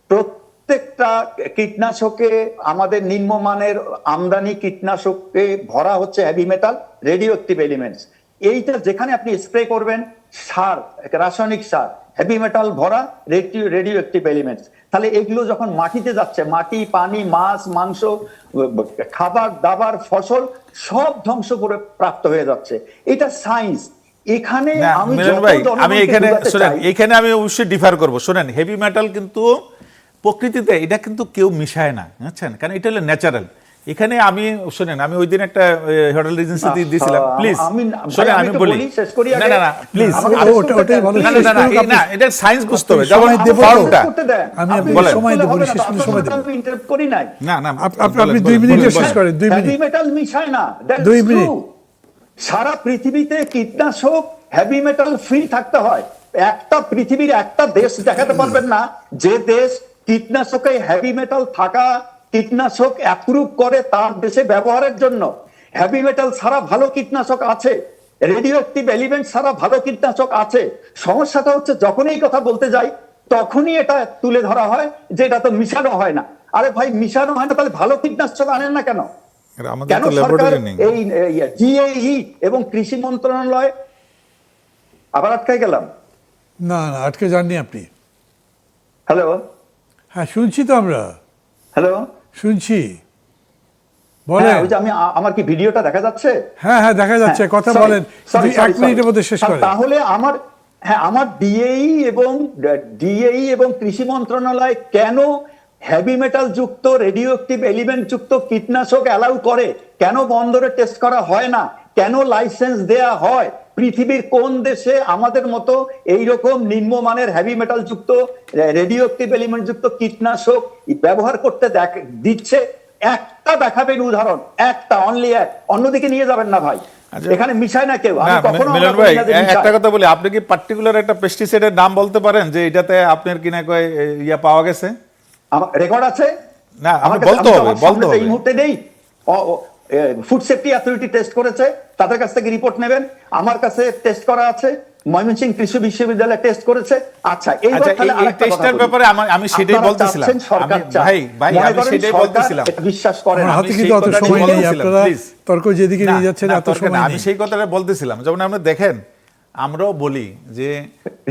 প্রত্যেকটা কীটনাশকে, আমাদের নিম্নমানের আমদানি কীটনাশকে ভরা হচ্ছে heavy metal, radio active elements. এইটা যেখানে আপনি স্প্রে করবেন, সার, রাসায়নিক সার, হেভি মেটাল ভরা, রেডিও অ্যাক্টিভ এলিমেন্টস। তাহলে এগুলো যখন মাটিতে যাচ্ছে, মাটি, পানি, মাছ, মাংস, খাবার দাবার, ফসল সব ধ্বংস করে প্রাপ্ত হয়ে যাচ্ছে। এটা সায়েন্স। এখানে এখানে আমি অবশ্যই ডিফার করবো। শোনেন, হেভি মেটাল কিন্তু প্রকৃতিতে এটা কিন্তু কেউ মিশায় না, বুঝছেন, কারণ এটা হলো ন্যাচারাল। এখানে আমি শোনেন, আমি ওই দিন একটা হোটেল রিজেন্সিতে দিয়েছিলাম, প্লিজ শোনেন আমি বলি, না না না প্লিজ, ওটাই ভালো, না এটা সায়েন্স বুঝতে হবে। যেমন ফর্মটা আমি সময় দেব, শেষ করে সময় দেব। ইন্টারাপ্ট করি নাই। না না, আপনি 2 মিনিটে শেষ করেন, 2 মিনিট। হেভি মেটাল মিশায় না, 2 মিনিট। সারা পৃথিবীতে কীটনাশক হেভি মেটাল ফ্রি থাকতে হয়। একটা পৃথিবীর একটা দেশ দেখাতে পারবেন না যে দেশ কীটনাশকে হেভি মেটাল থাকা কীটনাশক অ্যাপ্রুভ করে তার দেশে ব্যবহারের জন্য। হেভি মেটাল ছাড়া ভালো কীটনাশক আছে, রেডিও অ্যাক্টিভ এলিমেন্ট ছাড়া ভালো কীটনাশক আছে। সমস্যাটা হচ্ছে যখন এই কথা বলতে যাই তখনই এটা তুলে ধরা হয় যে এটা তো মিশানো হয় না। আরে ভাই, মিশানো হয় না, তাহলে ভালো কীটনাশক আনেন না কেন? কেন সরকার এই জিএই এবং কৃষি মন্ত্রণালয়, আবার আটকে গেলাম? না না, আটকে যাননি আপনি। হ্যালো, হ্যাঁ শুনছি তো আমরা, হ্যালো শুনছি, বলেন। ওই যে আমার কি ভিডিওটা দেখা যাচ্ছে? হ্যাঁ হ্যাঁ দেখা যাচ্ছে, কথা বলেন, 1 মিনিটের মধ্যে শেষ করেন। তাহলে আমার ডিএই এবং কৃষি মন্ত্রণালয় কেন হেভি মেটাল যুক্ত, রেডিও অ্যাক্টিভ এলিমেন্ট যুক্ত কীটনাশক অ্যালাউ করে? কেন বন্দরে টেস্ট করা হয় না? কেন লাইসেন্স দেয়া হয়? পৃথিবীর কোন দেশে আমাদের মতো এইরকম নিম্নমানের হেভি মেটাল যুক্ত রেডিও অ্যাক্টিভ এলিমেন্ট যুক্ত কীটনাশক ব্যবহার করতে দিচ্ছে? একটা দেখাবেন উদাহরণ, একটা, অনলি এক। অন্যদিকে নিয়ে যাবেন না ভাই, এখানে মিশায় না কেউ। আমি কখনো মিলন ভাই একটা কথা বলি, আপনি কি পার্টিকুলার একটা পেস্টিসাইডের নাম বলতে পারেন যে এটাতে আপনার কিনা কয় ইয়া পাওয়া গেছে? আমার রেকর্ড আছে না, আপনি বলতে হবে, বলতে হবে। এই মুহূর্তে নেই। ফুড সেফটি অথরিটি টেস্ট করেছে, তাদের কাছ থেকে রিপোর্ট নেবেন। আমার কাছে টেস্ট করা আছে, ময়মনসিংহ কৃষি বিশ্ববিদ্যালয় টেস্ট করেছে। আচ্ছা, এই টেস্টের ব্যাপারে আমি সেটাই বলতেছিলাম। ভাই আমি সেটাই বলতেছিলাম, বিশ্বাস করেন হাতে কিন্তু অত সময় নেই, আপনারা তর্ক যেদিকে নিয়ে যাচ্ছেন এত সময় নেই। আমি সেই কথাটা বলতেছিলাম। যেমন আপনি দেখেন, আমরাও বলি যে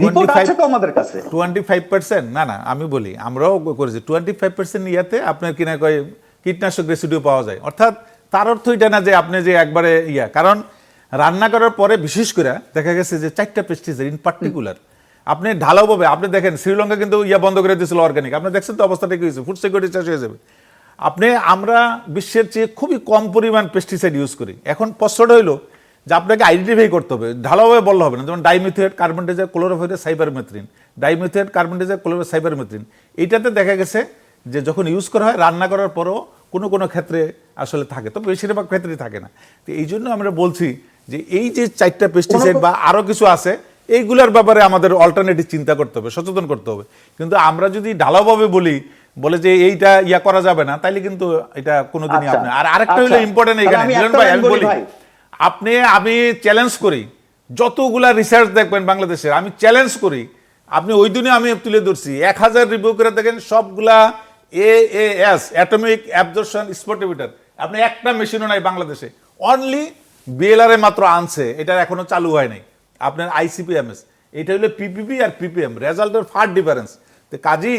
রিপোর্ট আছে তো আমাদের কাছে 25%, না আমি বলি আমরাও করেছি 25% ইয়াতে আপনার কিনা কয় কীটনাশক রেসিডিউ পাওয়া যায়। অর্থাৎ তার অর্থ এটা না যে আপনি যে একবারে কারণ রান্না করার পরে বিশেষ করে দেখা গেছে যে 4টা পেস্টিসাইড ইন পার্টিকুলার আপনি ঢালাওভাবে, আপনি দেখেন শ্রীলঙ্কা কিন্তু বন্ধ করে দিয়েছিল অর্গানিক। আপনি দেখছেন তো অবস্থাটা কি হয়েছে, ফুড সিকিউরিটি শেষ হয়ে যাবে। আমরা বিশ্বের চেয়ে খুবই কম পরিমাণ পেস্টিসাইড ইউজ করি। এখন প্রশ্নটা হইলো যে আপনাকে আইডেন্টিফাই করতে হবে, ঢালাওভাবে বললে হবে না। যেমন dimethoate carbon dioxide chlorpyrifos cypermethrin, dimethoate carbon dioxide chloro cypermethrin, এইটাতে দেখা গেছে যে যখন ইউজ করা হয় রান্না করার পরও কোনো ক্ষেত্রে আসলে থাকে, তবে বেশিরভাগ ক্ষেত্রেই থাকে না। তো এই জন্য আমরা বলছি যে এই যে 4টা পেস্টিসাইড বা আরো কিছু আছে, এইগুলোর ব্যাপারে আমাদের অল্টারনেটিভ চিন্তা করতে হবে, সচেতন করতে হবে। কিন্তু আমরা যদি ঢালাওভাবে বলে যে এইটা করা যাবে না, তাইলে কিন্তু এটা কোনোদিনই আপনি। আর আরেকটা হলো ইম্পর্টেন্ট এখানে মিলন ভাই, আমি বলি আমি চ্যালেঞ্জ করি, যতগুলা রিসার্চ দেখবেন বাংলাদেশের, আমি চ্যালেঞ্জ করি, আপনি ওই দিনে আমি তুলে ধরছি 1000 রিভিউ করে দেখেন, সবগুলা AAS অ্যাটমিক অ্যাবজর্পশন স্পটোমিটার, আপনি একটা মেশিনও নাই বাংলাদেশে। অনলি বিএলআর মাত্র আনছে, এটা এখনো চালু হয় নাই। আপনার ICP-MS, এটা হলো পিপিপি আর পিপিএম, রেজাল্টের ফার ডিফারেন্স। তো কাজী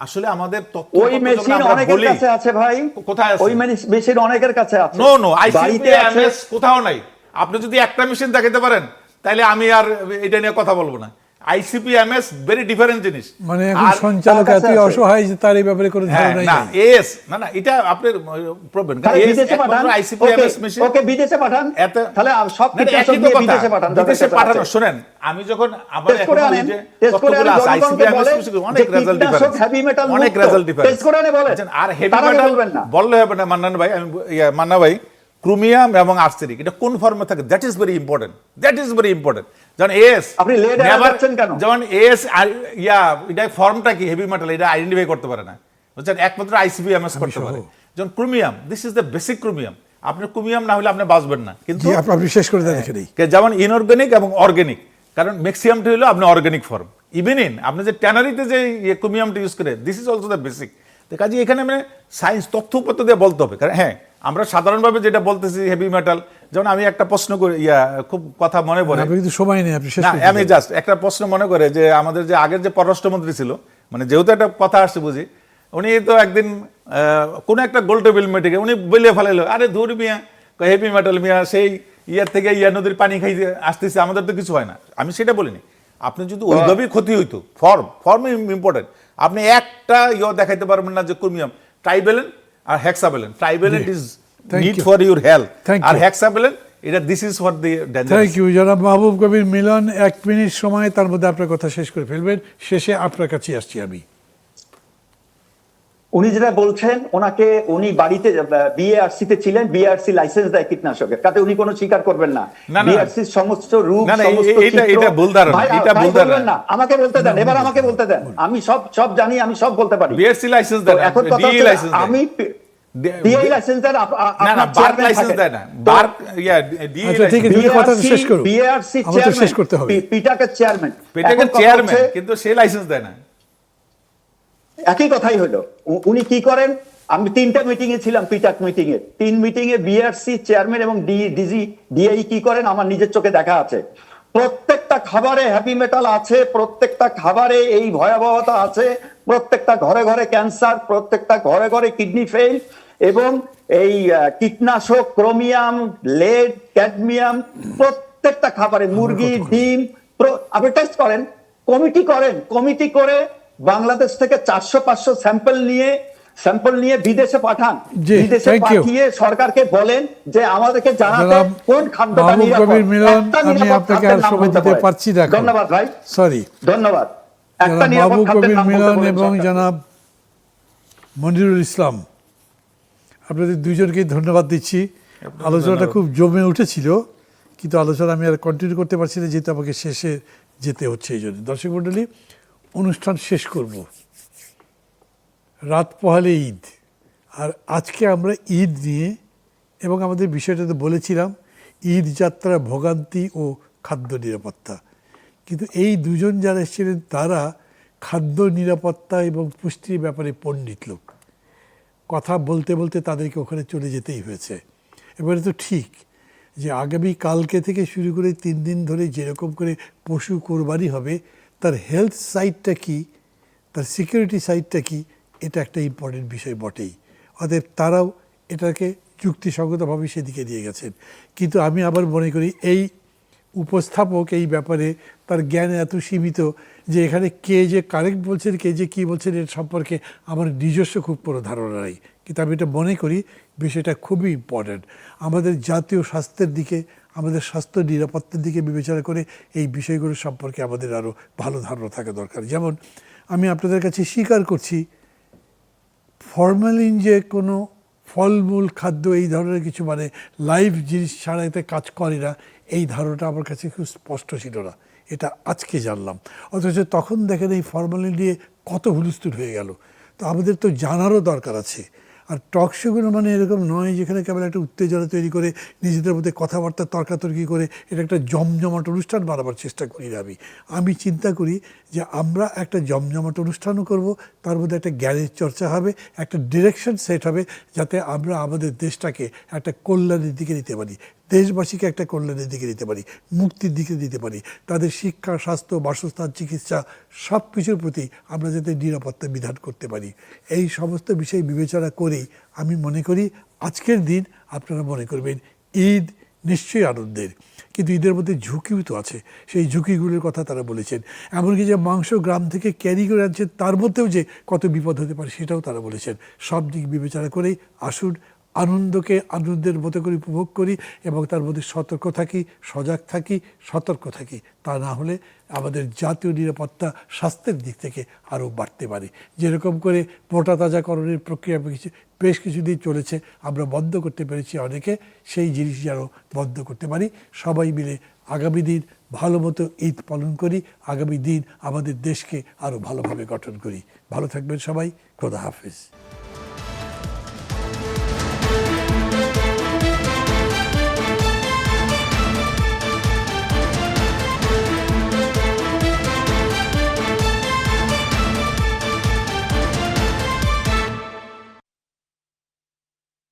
আসলে আমাদের তথ্য ওই মেশিন অনেকের কাছে আছে ভাই, কোথায় আছে? ওই মেশিন অনেকের কাছে আছে। নো ICP-MS কোথাও নাই। আপনি যদি একটা মেশিন দেখাতে পারেন তাহলে আমি আর এটা নিয়ে কথা বলবো না। ICP-MS ভেরি ডিফারেন্ট জিনিস। মানে এখন সঞ্চালক এত অসহায় যে তার এই ব্যাপারে কোনো ধারণা না, নেই। না এটা আপনার প্রবলেম। বিদেশে পাঠান, ICP-MS মেশিন ওকে বিদেশে পাঠান, তাহলে সব কীটনাশক নিয়ে বিদেশে পাঠান। বিদেশে পাঠানো, শুনেন আমি যখন আমার এখন এই যে তথ্যগুলো আছে ICP-MS অনেক রেজাল্ট ডিফারেন্স, অনেক রেজাল্ট ডিফারেন্স। টেস্ট করে আনে বলে, আর হেভি মেটাল বললে হবে না মান্নান ভাই, আমি মান্না ভাই, ক্রোমিয়াম এবং আর্সেনিক এটা কোন ফর্মে থাকে, দ্যাট ইজ ভেরি ইম্পর্টেন্ট, যেমন এস আপনি লেড আছেন কেন, যেমন এস এটা ফর্মটা কি হেভি মেটাল এটা আইডেন্টিফাই করতে পারে না, বুঝছেন, একমাত্র ICP-MS করতে পারে। যেমন chromium, this is the basic chromium, আপনার ক্রোমিয়াম না হলে আপনি বাঁচবেন না। কিন্তু আপনি শেষ করে দেন এখানেই, যেমন ইনঅর্গানিক এবং অর্গানিক, কারণ ম্যাক্সিমামটা হলো আপনি অর্গানিক ফর্ম। ইভেন আপনি যে ট্যানারিতে যে ক্রোমিয়ামটা ইউজ করে, this is also the basic. তো কাজে এখানে মানে সায়েন্স তথ্য উপাত্ত দিয়ে বলতে হবে। কারণ হ্যাঁ, আমরা সাধারণভাবে যেটা বলতেছি হেভি মেটাল, যেমন আমি একটা প্রশ্ন করি, খুব কথা মনে পড়ে, সময় নেই, আপনি শেষ করুন। আমি জাস্ট একটা প্রশ্ন মনে করে যে আমাদের যে আগের যে পররাষ্ট্রমন্ত্রী ছিল, মানে যেহেতু একটা কথা আসছে বুঝি, উনি তো একদিন কোনো একটা গোল টেবিল মিটিংয়ে উনি বলে ফেলাইলো, আরে ধুর মিয়া, হেভি মেটাল মিয়া সেই থেকে নদীর পানি খাইতে আসতেছে, আমাদের তো কিছু হয় না। আমি সেটা বলিনি, আপনি যদি ওইভাবেই ক্ষতি হইতো, ফর্ম ইম্পর্টেন্ট। আপনি একটা দেখাইতে পারবেন না যে ক্রোমিয়াম, ট্রাইভ্যালেন্ট আর hexavalent. Trivalent is need for your health, আর হেক্সাভ্যালেন্ট এটা this is for the dangerous. Thank you জনাব মাহবুব কবির মিলন। 1 মিনিট সময়, তার মধ্যে আপনার কথা শেষ করে ফেলবেন। শেষে আপনার কাছে আসছি আমি। উনি যেটা বলছেন, উনি বাড়িতে BARC তে ছিলেন, BARC লাইসেন্স দেয় কীটনাশকের, তাতে উনি কোনো স্বীকার করবেন না। BARC সমস্ত রূপ, এটা ভুল ধারণা, এটা ভুল ধারণা। আমাকে বলতে দেন, এবার আমাকে বলতে দেন, আমি সব জানি, আমি সব বলতে পারি। BARC লাইসেন্স দেয়, এখন কথা হচ্ছে আমি DI লাইসেন্স দেন, না বার্ক লাইসেন্স দেয় না, বার্ক DI ঠিক আছে, তুমি কথা শেষ করো, BARC আমাদের শেষ করতে হবে। পিটাকের চেয়ারম্যান, কিন্তু সে লাইসেন্স দেয় না। একই কথাই হলো, উনি কি করেন, আমি 3টা মিটিং এ ছিলাম, পিটাক মিটিং এ, 3 মিটিং এ BARC চেয়ারম্যান এবং DI কি করেন আমার নিজের চোখে দেখা আছে। প্রত্যেকটা খাবারে হ্যাভি মেটাল আছে, প্রত্যেকটা খাবারে এই ভয়াবহতা আছে, প্রত্যেকটা ঘরে ঘরে ক্যান্সার, প্রত্যেকটা ঘরে ঘরে কিডনি ফেল, এবং এই কীটনাশক ক্রোমিয়াম, লেড, ক্যাডমিয়াম প্রত্যেকটা খাবারে, মুরগি, ডিম, আপনি টেস্ট করেন, কমিটি করে বাংলাদেশ থেকে 400-500 স্যাম্পল নিয়ে স্যাম্পল নিয়ে বিদেশে পাঠান, জি, বিদেশে thank you. পাঠিয়ে সরকারকে বলেন যে আমাদেরকে জানাতে জনাব কোন খাদ্যটা মাহবুব নিরাপদ। কবির মিলন, একটা আমি নিরাপদ আপনাকে খাদ্যের আর নাম সময় বলতে দিতে পারেন। পারছি না এখন। ধন্যবাদ ভাই, সরি। ধন্যবাদ। একটা জনাব নিরাপদ মাহবুব খাদ্যের কবির নাম বলতে মিলন বলেন এবং সরকারকে। জনাব মনিরুল ইসলাম, আপনাদের দুইজনকেই ধন্যবাদ দিচ্ছি। আলোচনাটা খুব জমে উঠেছিল, কিন্তু আলোচনা আমি আর কন্টিনিউ করতে পারছি না, যেহেতু আমাকে শেষে যেতে হচ্ছে। এই জন্য দর্শক মণ্ডলী, অনুষ্ঠান শেষ করব। রাত পোহালে ঈদ, আর আজকে আমরা ঈদ নিয়ে এবং আমাদের বিষয়টা তো বলেছিলাম ঈদ যাত্রা, ভোগান্তি ও খাদ্য নিরাপত্তা। কিন্তু এই দুজন যারা এসেছিলেন তারা খাদ্য নিরাপত্তা এবং পুষ্টির ব্যাপারে পণ্ডিত লোক। কথা বলতে বলতে তাদেরকে ওখানে চলে যেতেই হয়েছে। এবারে তো ঠিক যে আগামী কালকে থেকে শুরু করে 3 দিন ধরে যেরকম করে পশু কোরবানি হবে, তার হেলথ সাইডটা কি, তার সিকিউরিটি সাইডটা কি, এটা একটা ইম্পর্টেন্ট বিষয় বটেই। অতএব তারাও এটাকে যুক্তিসঙ্গতভাবে সেদিকে নিয়ে গেছেন। কিন্তু আমি আবার মনে করি এই উপস্থাপক এই ব্যাপারে তার জ্ঞান এত সীমিত যে এখানে কে যে কারেক্ট বলছেন, কে যে কী বলছেন, এর সম্পর্কে আমার নিজস্ব খুব কোনো ধারণা নাই। কিন্তু আমি এটা মনে করি বিষয়টা খুবই ইম্পর্ট্যান্ট। আমাদের জাতীয় স্বাস্থ্যের দিকে, আমাদের স্বাস্থ্য নিরাপত্তার দিকে বিবেচনা করে এই বিষয়গুলো সম্পর্কে আমাদের আরও ভালো ধারণা থাকা দরকার। যেমন আমি আপনাদের কাছে স্বীকার করছি, ফরমালিন যে কোনো ফলমূল খাদ্য এই ধরনের কিছু মানে লাইভ জিনিস ছাড়া এতে কাজ করে না, এই ধারণাটা আমার কাছে খুব স্পষ্ট ছিল না। এটা আজকে জানলাম। অথচ তখন দেখেন এই ফরমালিন নিয়ে কত হুলস্থুল হয়ে গেল। তো আমাদের তো জানারও দরকার আছে। আর টক শোগুলো মানে এরকম নয় যেখানে কেবল একটা উত্তেজনা তৈরি করে নিজেদের মধ্যে কথাবার্তা তর্কাতর্কি করে এটা একটা জমজমাট অনুষ্ঠান বানাবার চেষ্টা করি না। আমি চিন্তা করি যে আমরা একটা জমজমাট অনুষ্ঠানও করব, তার মধ্যে একটা জ্ঞানের চর্চা হবে, একটা ডিরেকশন সেট হবে, যাতে আমরা আমাদের দেশটাকে একটা কল্যাণের দিকে নিতে পারি, দেশবাসীকে একটা কল্যাণের দিকে নিতে পারি, মুক্তির দিকে দিতে পারি। তাদের শিক্ষা, স্বাস্থ্য, বাসস্থান, চিকিৎসা সব কিছুর প্রতি আমরা যাতে নিরাপত্তা বিধান করতে পারি। এই সমস্ত বিষয় বিবেচনা করেই আমি মনে করি আজকের দিন আপনারা মনে করবেন ঈদ নিশ্চয়ই আনন্দের, কিন্তু ঈদের মধ্যে ঝুঁকিও তো আছে। সেই ঝুঁকিগুলোর কথা তারা বলেছেন। এমনকি যে মাংস গ্রাম থেকে ক্যারি করে আনছেন তার মধ্যেও যে কত বিপদ হতে পারে সেটাও তারা বলেছেন। সব দিক বিবেচনা করেই আসুন আনন্দকে আনন্দের মতো করে উপভোগ করি এবং তার মধ্যে সতর্ক থাকি, সজাগ থাকি, সতর্ক থাকি। তা না হলে আমাদের জাতীয় নিরাপত্তা স্বাস্থ্যের দিক থেকে আরও বাড়তে পারে। যেরকম করে মোটা তাজাকরণের প্রক্রিয়া বেশ কিছুদিন চলেছে, আমরা বন্ধ করতে পেরেছি অনেকে, সেই জিনিস যেন বন্ধ করতে পারি। সবাই মিলে আগামী দিন ভালো মতো ঈদ পালন করি, আগামী দিন আমাদের দেশকে আরও ভালোভাবে গঠন করি। ভালো থাকবেন সবাই। খোদা হাফেজ।